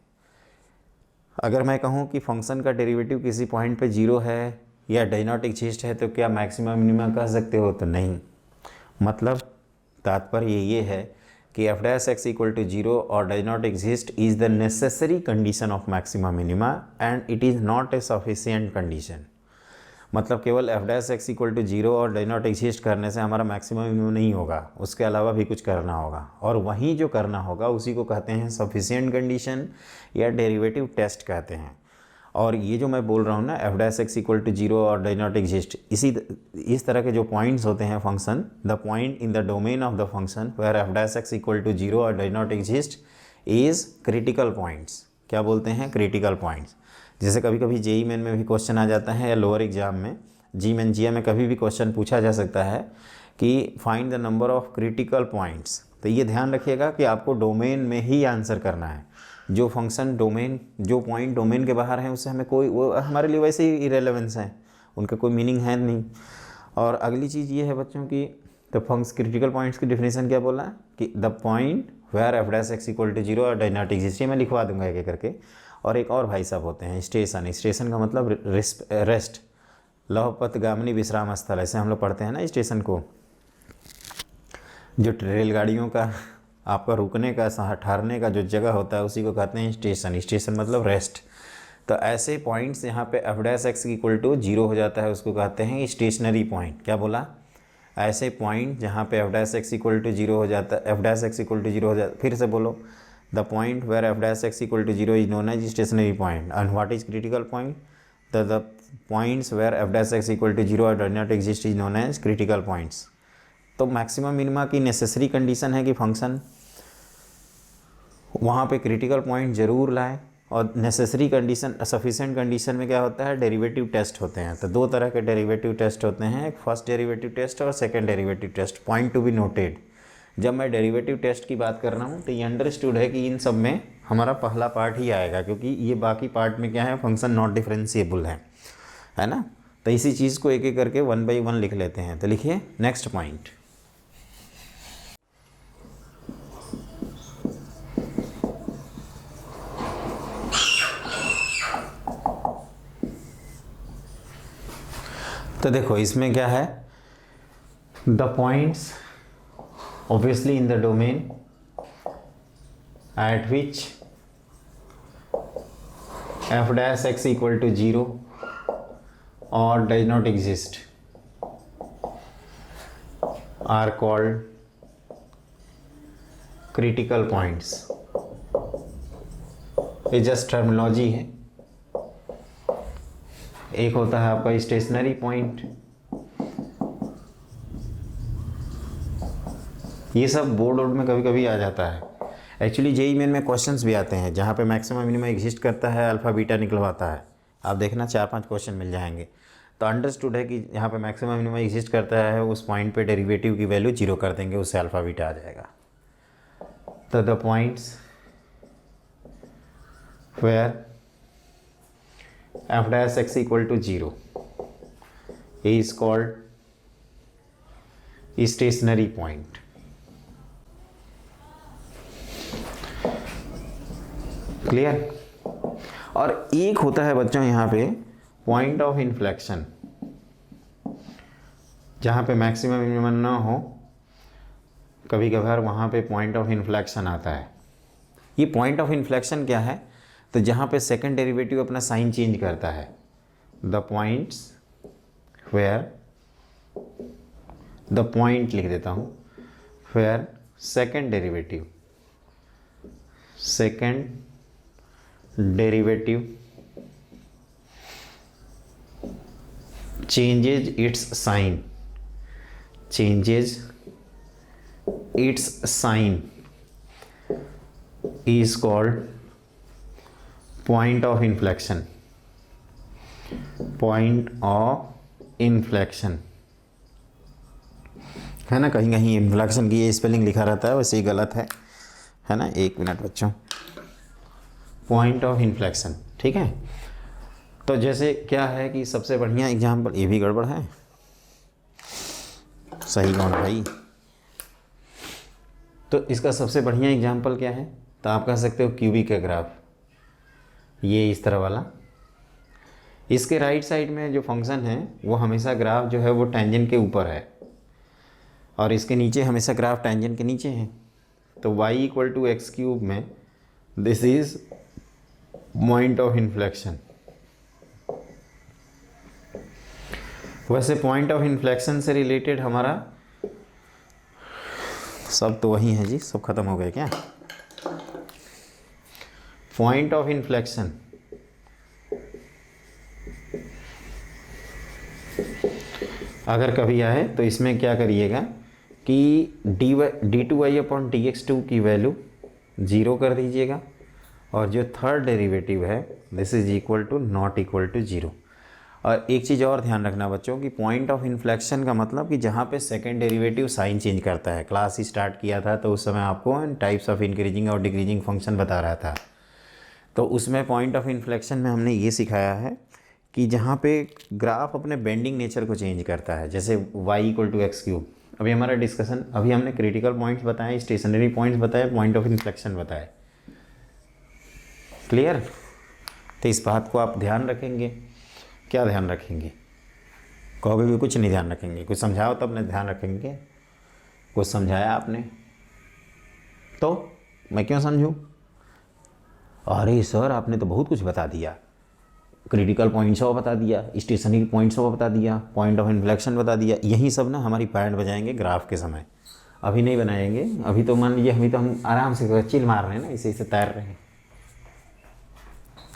अगर मैं कहूँ कि फंक्शन का डेरिवेटिव किसी पॉइंट पे जीरो है या डज नॉट एग्जिस्ट है तो क्या मैक्सिमा मिनिमा कह सकते हो? तो नहीं। मतलब तात्पर्य ये है कि f dash x equal to zero और does not exist is the necessary condition of maxima minima and it is not a sufficient condition. मतलब केवल f dash x equal to zero और डज नॉट एग्जिस्ट करने से हमारा maxima minima नहीं होगा, उसके अलावा भी कुछ करना होगा, और वहीं जो करना होगा उसी को कहते हैं सफिशिएंट कंडीशन या डेरिवेटिव टेस्ट कहते हैं। और ये जो मैं बोल रहा हूँ ना, f dash x equal to zero और डज नॉट एग्जिस्ट, इस तरह के जो पॉइंट्स होते हैं function, the point in the domain of the function where f dash x equal to zero और does not exist is critical points. क्या बोलते हैं? Critical points. जैसे कभी कभी जेई मेन में भी क्वेश्चन आ जाता है या लोअर एग्जाम में, जी मेन जीए में कभी भी क्वेश्चन पूछा जा सकता है कि find the number of critical points. तो ये ध्यान रखिएगा कि आपको डोमेन में ही आंसर करना है। जो फंक्शन डोमेन, जो पॉइंट डोमेन के बाहर हैं उससे हमें कोई, वो हमारे लिए वैसे ही इरेलेवेंस है, उनका कोई मीनिंग है नहीं। और अगली चीज़ ये है बच्चों की, तो फंक्शन क्रिटिकल पॉइंट्स की डिफिनेशन क्या बोला कि the point where f dash x equal to zero और डज नॉट एग्जिस्ट। ये मैं लिखवा दूंगा एक एक करके। और एक और भाई साहब होते हैं स्टेशन। स्टेशन का मतलब रेस्ट, लौहपथगामिनी विश्राम स्थल, ऐसे हम लोग पढ़ते हैं ना स्टेशन को। जो रेलगाड़ियों का आपका रुकने का, ठहरने का जो जगह होता है उसी को कहते हैं स्टेशन। स्टेशन मतलब रेस्ट। तो ऐसे पॉइंट्स यहाँ पे f dash x equal to zero हो जाता है उसको कहते हैं स्टेशनरी पॉइंट। क्या बोला? ऐसे पॉइंट जहाँ पे f dash x equal to zero हो जाता है, f dash x equal to zero हो जाता है। फिर से बोलो, the point where f dash x equal to zero is known as stationary point. And what is critical point? The points where f dash x equal to zero और does not exist is known as critical points. तो maximum minima की necessary condition है कि function वहाँ पे critical point ज़रूर लाए। और नेसेसरी कंडीशन, सफिशिएंट कंडीशन में क्या होता है? डेरिवेटिव टेस्ट होते हैं। तो दो तरह के डेरिवेटिव टेस्ट होते हैं, एक फर्स्ट डेरिवेटिव टेस्ट और second derivative test. Point to be noted, जब मैं डेरिवेटिव टेस्ट की बात कर रहा हूँ तो ये अंडरस्टूड है कि इन सब में हमारा पहला पार्ट ही आएगा, क्योंकि ये बाकी पार्ट में क्या है, फंक्शन नॉट डिफरेंशिएबल है ना। तो इसी चीज़ को एक एक करके 1 by 1 लिख लेते हैं। तो लिखिए नेक्स्ट पॉइंट। तो देखो इसमें क्या है, the points obviously in the domain at which f dash x equal to zero और does not exist are called critical points. ये जस्ट टर्मिनोलॉजी है। एक होता है आपका स्टेशनरी पॉइंट, ये सब बोर्ड वोर्ड में कभी कभी आ जाता है। एक्चुअली जेई मेन में क्वेश्चंस भी आते हैं जहाँ पे मैक्सिमम मिनिमम एग्जिस्ट करता है, अल्फ़ा बीटा निकलवाता है। आप देखना 4-5 क्वेश्चन मिल जाएंगे। तो अंडरस्टूड है कि यहाँ पे मैक्सिमम मिनिमम एग्जिस्ट करता है, उस पॉइंट पे डेरिवेटिव की वैल्यू 0 कर देंगे, उससे अल्फ़ा बीटा आ जाएगा। तो the points where f dash x equal to 0 is called stationary point. Clear. और एक होता है बच्चों यहाँ पे पॉइंट ऑफ इन्फ्लेक्शन, जहाँ पे मैक्सिमम मिनिमम ना हो, कभी कभार वहाँ पे पॉइंट ऑफ इन्फ्लेक्शन आता है। ये पॉइंट ऑफ इन्फ्लेक्शन क्या है, तो जहाँ पे सेकंड डेरिवेटिव अपना साइन चेंज करता है। The points where, the point लिख देता हूँ, where second derivative changes its sign is called point of inflection। है ना, कहीं कहीं इन्फ्लेक्शन की ये स्पेलिंग लिखा रहता है, वैसे ही गलत है ना। 1 मिनट बच्चों, पॉइंट ऑफ इन्फ्लेक्शन, ठीक है। तो जैसे क्या है कि सबसे बढ़िया एग्जाम्पल, ये भी गड़बड़ है, सही कौन भाई। तो इसका सबसे बढ़िया एग्जाम्पल क्या है, तो आप कह सकते हो क्यूबिक का ग्राफ, ये इस तरह वाला। इसके राइट साइड में जो फंक्शन है वो हमेशा ग्राफ जो है वो टेंजेंट के ऊपर है, और इसके नीचे हमेशा ग्राफ टेंजेंट के नीचे है। तो y equal to x cube में this is point of inflection. वैसे पॉइंट ऑफ इन्फ्लेक्शन से रिलेटेड हमारा सब तो वही है जी, सब खत्म हो गए क्या। पॉइंट ऑफ इन्फ्लेक्शन अगर कभी आए तो इसमें क्या करिएगा कि d2y अपॉन dx2 की वैल्यू 0 कर दीजिएगा, और जो थर्ड डेरिवेटिव है this is equal to not equal to 0। और एक चीज़ और ध्यान रखना बच्चों कि पॉइंट ऑफ इन्फ्लेक्शन का मतलब कि जहाँ पे सेकंड डेरिवेटिव साइन चेंज करता है। क्लास ही स्टार्ट किया था तो उस समय आपको टाइप्स ऑफ इंक्रीजिंग और डिक्रीजिंग फंक्शन बता रहा था। तो उसमें पॉइंट ऑफ इन्फ्लेक्शन में हमने ये सिखाया है कि जहाँ पे ग्राफ अपने बेंडिंग नेचर को चेंज करता है, जैसे y equal to x cube. अभी हमारा डिस्कशन, अभी हमने क्रिटिकल पॉइंट्स बताए, स्टेशनरी पॉइंट्स बताए, पॉइंट ऑफ इन्फ्लेक्शन बताए। क्लियर। तो इस बात को आप ध्यान रखेंगे। क्या ध्यान रखेंगे, कहोगे भी कुछ नहीं ध्यान रखेंगे, कुछ समझाओ तब नहीं ध्यान रखेंगे। कुछ समझाया आपने तो मैं क्यों समझूं। अरे सर आपने तो बहुत कुछ बता दिया, क्रिटिकल पॉइंट्स वो बता दिया, स्टेशनरी पॉइंट्स वो बता दिया, पॉइंट ऑफ इन्फ्लेक्शन बता दिया। यही सब ना हमारी बैंड बजाएंगे ग्राफ के समय, अभी नहीं बनाएंगे। अभी तो मान लीजिए, अभी तो हम आराम से चिल मार रहे हैं ना, ऐसे तैर रहे हैं,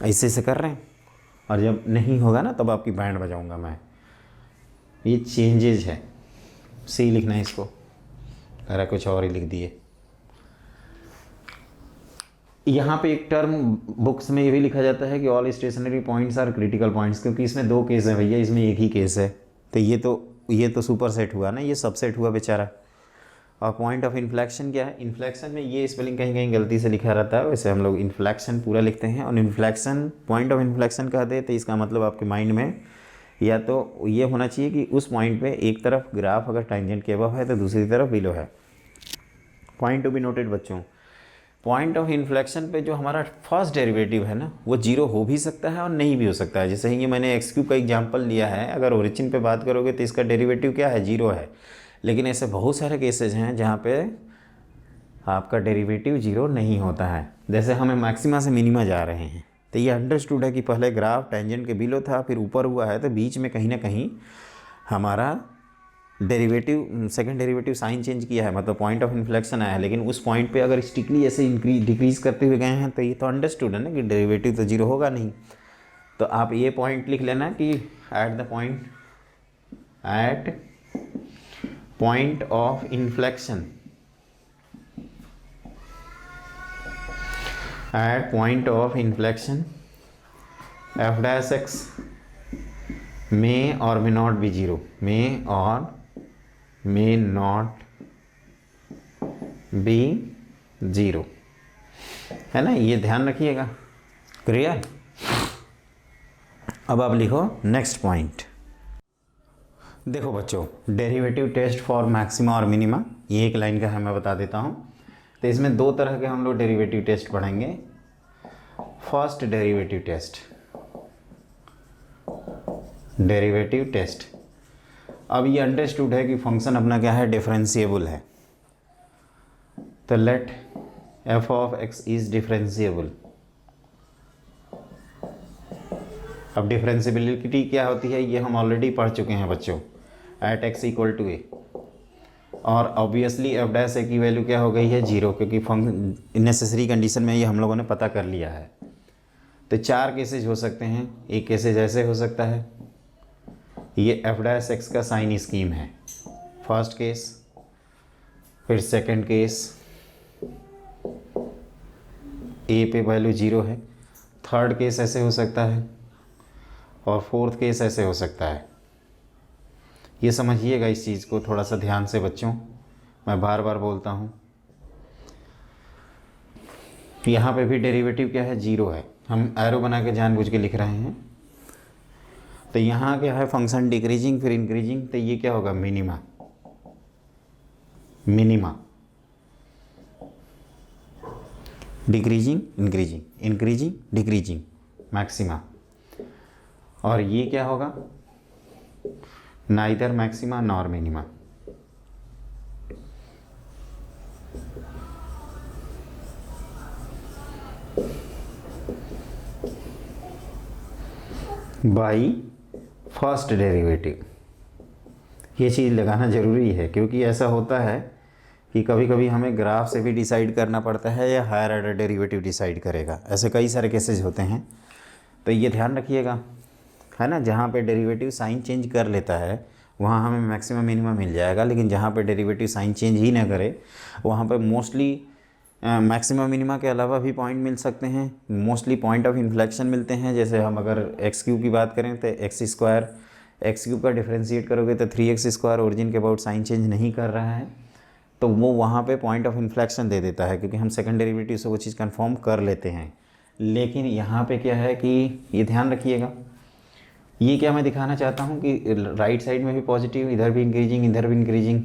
ऐसे कर रहे हैं। और जब नहीं होगा ना तब आपकी बैंड बजाऊंगा मैं। ये चेंजेज है, सी लिखना है इसको, अरे कुछ और ही लिख दिए। यहाँ पे एक टर्म बुक्स में ये भी लिखा जाता है कि all stationary points are critical points, क्योंकि इसमें 2 केस है भैया, इसमें एक ही केस है। तो ये तो सुपर सेट हुआ ना, ये सबसेट हुआ बेचारा। और पॉइंट ऑफ इन्फ्लेक्शन क्या है, इन्फ्लेक्शन में ये स्पेलिंग कहीं कहीं गलती से लिखा रहता है, वैसे हम लोग इन्फ्लेक्शन पूरा लिखते हैं। और इन्फ्लेक्शन पॉइंट ऑफ इन्फ्लेक्शन कहते हैं, तो इसका मतलब आपके माइंड में या तो ये होना चाहिए कि उस पॉइंट पे एक तरफ ग्राफ अगर टेंजेंट के अबव है तो दूसरी तरफ बिलो है। पॉइंट टू बी नोटेड बच्चों, पॉइंट ऑफ इन्फ्लेक्शन पे जो हमारा फर्स्ट डेरिवेटिव है ना वो 0 हो भी सकता है और नहीं भी हो सकता है। जैसे ये मैंने एक्स क्यूब का एग्जांपल लिया है, अगर ओरिजिन पे बात करोगे तो इसका डेरिवेटिव क्या है, 0 है। लेकिन ऐसे बहुत सारे केसेज हैं जहाँ पे आपका डेरिवेटिव 0 नहीं होता है। जैसे हमें मैक्सिमा से मिनिमा जा रहे हैं, तो ये अंडरस्टूड है कि पहले ग्राफ टेंजेंट के बिलो था, फिर ऊपर हुआ है, तो बीच में कहीं ना कहीं हमारा derivative second derivative sign change किया है, मतलब पॉइंट ऑफ इन्फ्लेक्शन आया है। लेकिन उस पॉइंट पे अगर स्ट्रिक्टली ऐसे डिक्रीज करते हुए गए हैं तो ये तो अंडरस्टूड है ना कि डेरिवेटिव तो 0 होगा नहीं। तो आप ये पॉइंट लिख लेना कि at point of inflection at point of inflection f dash x may or may not be zero, may or may not be zero, है ना, ये ध्यान रखिएगा। क्लियर। अब आप लिखो नेक्स्ट पॉइंट। देखो बच्चों, डेरिवेटिव टेस्ट फॉर मैक्सिमा और मिनिमा, ये एक लाइन का है, मैं बता देता हूँ। तो इसमें दो तरह के हम लोग डेरिवेटिव टेस्ट पढ़ेंगे। First derivative test, derivative test. अब ये अंडरस्टूड है कि फंक्शन अपना क्या है, डिफरेंशिएबल है। तो let f of x is differentiable. अब डिफरेंशिएबिलिटी क्या होती है ये हम ऑलरेडी पढ़ चुके हैं बच्चों, एट एक्स इक्वल टू ए। और ऑब्वियसली एफ डैश ए की वैल्यू क्या हो गई है, जीरो, क्योंकि नेसेसरी कंडीशन में ये हम लोगों ने पता कर लिया है। तो चार केसेज हो सकते हैं। एक केसेज ऐसे हो सकता है, ये एफ डैश एक्स का साइन स्कीम है, फर्स्ट केस। फिर सेकंड केस, ए पे वैल्यू जीरो है। थर्ड केस ऐसे हो सकता है, और फोर्थ केस ऐसे हो सकता है। ये समझिएगा इस चीज़ को थोड़ा सा ध्यान से बच्चों, मैं बार बार बोलता हूँ। यहाँ पे भी डेरिवेटिव क्या है, जीरो है। हम एरो बना के जानबूझ के लिख रहे हैं। तो यहाँ क्या है, फंक्शन डिक्रीजिंग फिर इंक्रीजिंग, तो ये क्या होगा, minima, minima, decreasing increasing, increasing decreasing, maxima. और ये क्या होगा, neither maxima nor minima. By first derivative. ये चीज़ लगाना ज़रूरी है, क्योंकि ऐसा होता है कि कभी कभी हमें ग्राफ से भी डिसाइड करना पड़ता है या हायर ऑर्डर डेरिवेटिव डिसाइड करेगा। ऐसे कई सारे केसेज होते हैं, तो ये ध्यान रखिएगा, है ना। जहाँ पे डेरिवेटिव साइन चेंज कर लेता है वहाँ हमें मैक्सिमम मिनिमम मिल जाएगा, लेकिन जहाँ पे डेरिवेटिव साइन चेंज ही ना करे वहाँ पे मोस्टली मैक्सिमम मिनिमा के अलावा भी पॉइंट मिल सकते हैं। मोस्टली पॉइंट ऑफ इन्फ्लेक्शन मिलते हैं। जैसे हम अगर एक्स क्यूब की बात करें तो एक्स स्क्वायर, एक्स क्यूब का डिफ्रेंशिएट करोगे तो 3x स्क्वायर ओरिजिन के अबाउट साइन चेंज नहीं कर रहा है, तो वो वहाँ पे पॉइंट ऑफ इन्फ्लेक्शन दे देता है, क्योंकि हम सेकंड डेरिवेटिव से वो चीज़ कंफर्म कर लेते हैं। लेकिन यहाँ पे क्या है कि ये ध्यान रखिएगा, ये क्या मैं दिखाना चाहता हूँ कि राइट साइड में भी पॉजिटिव, इधर भी इंक्रीजिंग, इधर भी इंक्रीजिंग,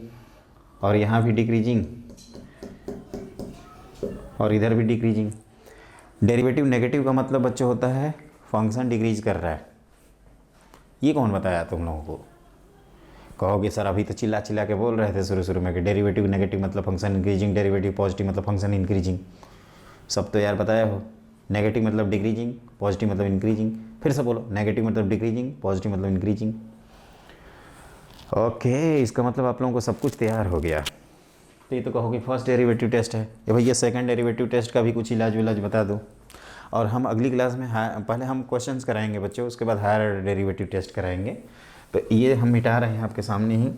और यहाँ भी डिक्रीजिंग, और इधर भी डिक्रीजिंग। डेरिवेटिव नेगेटिव का मतलब बच्चों होता है फंक्शन डिक्रीज कर रहा है। ये कौन बताया तुम लोगों को? कहोगे सर अभी तो चिल्ला चिल्ला के बोल रहे थे शुरू में कि डेरिवेटिव नेगेटिव मतलब फंक्शन इंक्रीजिंग, डेरिवेटिव पॉजिटिव मतलब फंक्शन इंक्रीजिंग। सब तो यार बताया हो। नेगेटिव मतलब डिक्रीजिंग, पॉजिटिव मतलब इंक्रीजिंग। फिर से बोलो, नेगेटिव मतलब डिक्रीजिंग, पॉजिटिव मतलब इंक्रीजिंग। ओके, इसका मतलब आप लोगों को सब कुछ तैयार हो गया। तो ये तो कहोगे फर्स्ट डेरिवेटिव टेस्ट है, ये भैया सेकंड डेरिवेटिव टेस्ट का भी कुछ इलाज विलाज बता दो। और हम अगली क्लास में पहले हम क्वेश्चंस कराएंगे बच्चों, उसके बाद हायर डेरिवेटिव टेस्ट कराएंगे। तो ये हम मिटा रहे हैं आपके सामने ही,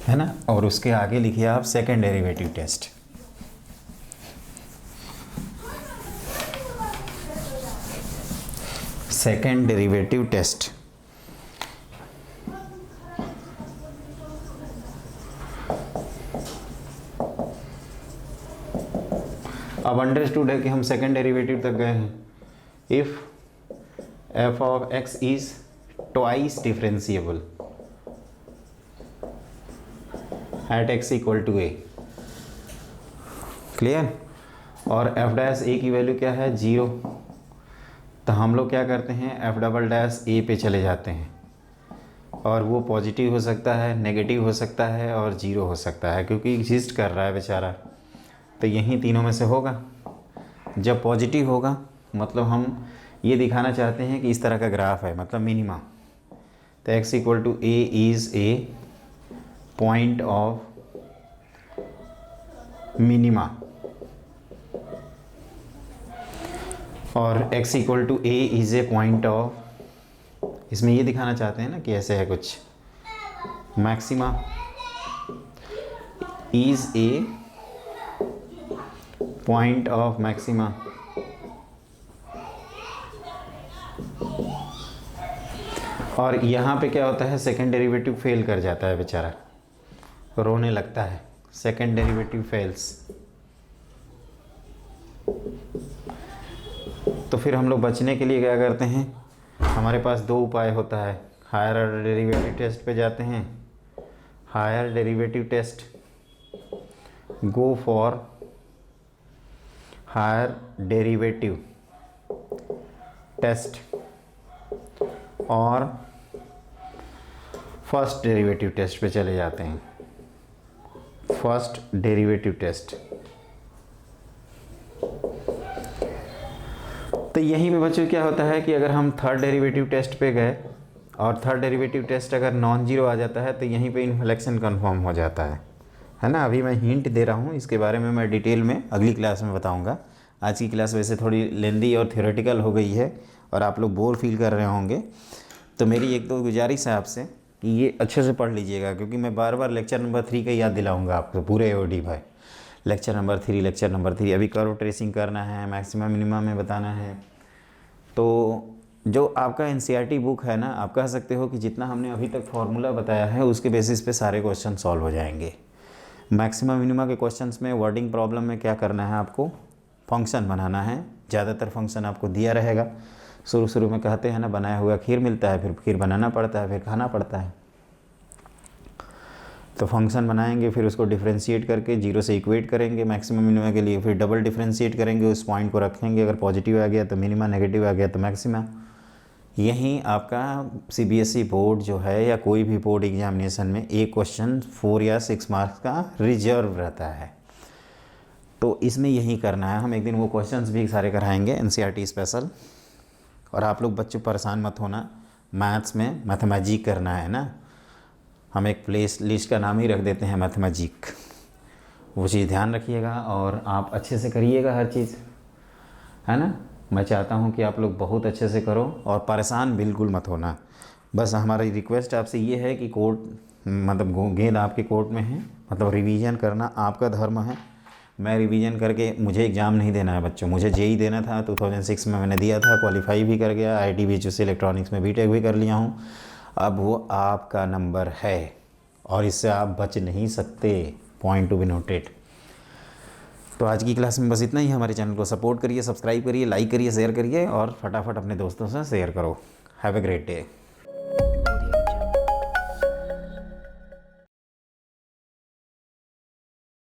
है ना। और उसके आगे लिखिए आप second derivative test. Second derivative test. अब अंडरस्टूड है कि हम सेकंड डेरिवेटिव तक गए हैं। If f of x is twice differentiable at x equal to a, clear. और एफ डैश ए की वैल्यू क्या है, जीरो। तो हम लोग क्या करते हैं, एफ डबल डैश ए पे चले जाते हैं, और वो पॉजिटिव हो सकता है, नेगेटिव हो सकता है, और जीरो हो सकता है, क्योंकि एग्जिस्ट कर रहा है बेचारा। तो यही तीनों में से होगा। जब पॉजिटिव होगा मतलब हम ये दिखाना चाहते हैं कि इस तरह का ग्राफ है, मतलब मिनिमा। तो x equal to a is a point of minima, और x equal to a is a point of, इसमें ये दिखाना चाहते हैं ना कि ऐसे है कुछ, maxima is a point of maxima. और यहाँ पे क्या होता है, सेकंड डेरिवेटिव फेल कर जाता है बेचारा, रोने लगता है, सेकंड डेरिवेटिव फेल्स। तो फिर हम लोग बचने के लिए क्या करते हैं, हमारे पास दो उपाय होता है। हायर ऑर्डर डेरिवेटिव टेस्ट पे जाते हैं, higher derivative test, go for higher derivative test, और फर्स्ट डेरिवेटिव टेस्ट पे चले जाते हैं, फर्स्ट डेरिवेटिव टेस्ट। तो यहीं पे बच्चों क्या होता है कि अगर हम थर्ड डेरिवेटिव टेस्ट पे गए और थर्ड डेरिवेटिव टेस्ट अगर नॉन जीरो आ जाता है तो यहीं पे इन्फ्लेक्शन कंफर्म हो जाता है ना। अभी मैं हिंट दे रहा हूँ, इसके बारे में मैं डिटेल में अगली क्लास में बताऊँगा। आज की क्लास वैसे थोड़ी लेंदी और थियोरेटिकल हो गई है और आप लोग बोर फील कर रहे होंगे, तो मेरी एक दो गुजारिश है आपसे कि ये अच्छे से पढ़ लीजिएगा, क्योंकि मैं बार बार लेक्चर नंबर 3 का याद दिलाऊंगा आपको, पूरे एओडी भाई। लेक्चर नंबर 3 अभी कर्व ट्रेसिंग करना है, मैक्सिमम मिनिमम में बताना है। तो जो आपका एनसीईआरटी बुक है ना, आप कह सकते हो कि जितना हमने अभी तक फार्मूला बताया है उसके बेसिस पे सारे क्वेश्चन सॉल्व हो जाएंगे। मैक्सिमम मिनिमम के क्वेश्चंस में वर्डिंग प्रॉब्लम में क्या करना है, आपको फंक्शन बनाना है। ज़्यादातर फंक्शन आपको दिया रहेगा। शुरू में कहते हैं ना, बनाया हुआ खीर मिलता है, फिर खीर बनाना पड़ता है, फिर खाना पड़ता है। तो फंक्शन बनाएंगे, फिर उसको डिफ्रेंशिएट करके जीरो से इक्वेट करेंगे मैक्सिमम मिनिमम के लिए, फिर डबल डिफ्रेंशिएट करेंगे, उस पॉइंट को रखेंगे, अगर पॉजिटिव आ गया तो मिनिमा, नेगेटिव आ गया तो मैक्सिमा। यहीं आपका सीबीएसई बोर्ड जो है या कोई भी बोर्ड एग्जामिनेशन में एक क्वेश्चन 4 या 6 मार्क्स का रिजर्व रहता है। तो इसमें यही करना है। हम एक दिन वो क्वेश्चंस भी सारे कराएंगे एनसीईआरटी स्पेशल। और आप लोग बच्चों परेशान मत होना, मैथ्स में मैथमेटिक करना है ना। हम एक प्लेस लिस्ट का नाम ही रख देते हैं मैथमेटिक, वो चीज़ ध्यान रखिएगा और आप अच्छे से करिएगा हर चीज़, है ना। मैं चाहता हूँ कि आप लोग बहुत अच्छे से करो और परेशान बिल्कुल मत होना। बस हमारी रिक्वेस्ट आपसे ये है कि कोर्ट मतलब गेंद आपके कोर्ट में है, मतलब रिवीजन करना आपका धर्म है। मैं रिवीजन करके मुझे एग्ज़ाम नहीं देना है बच्चों, मुझे जेई देना था 2006 में, मैंने दिया था, क्वालिफाई भी कर गया, आईटी बीएचयूसी इलेक्ट्रॉनिक्स में बीटेक भी कर लिया हूँ। अब वो आपका नंबर है और इससे आप बच नहीं सकते, पॉइंट टू बी नोटेड। तो आज की क्लास में बस इतना ही। हमारे चैनल को सपोर्ट करिए, सब्सक्राइब करिए, लाइक करिए, शेयर करिए और फटाफट अपने दोस्तों से शेयर करो। Have a great day.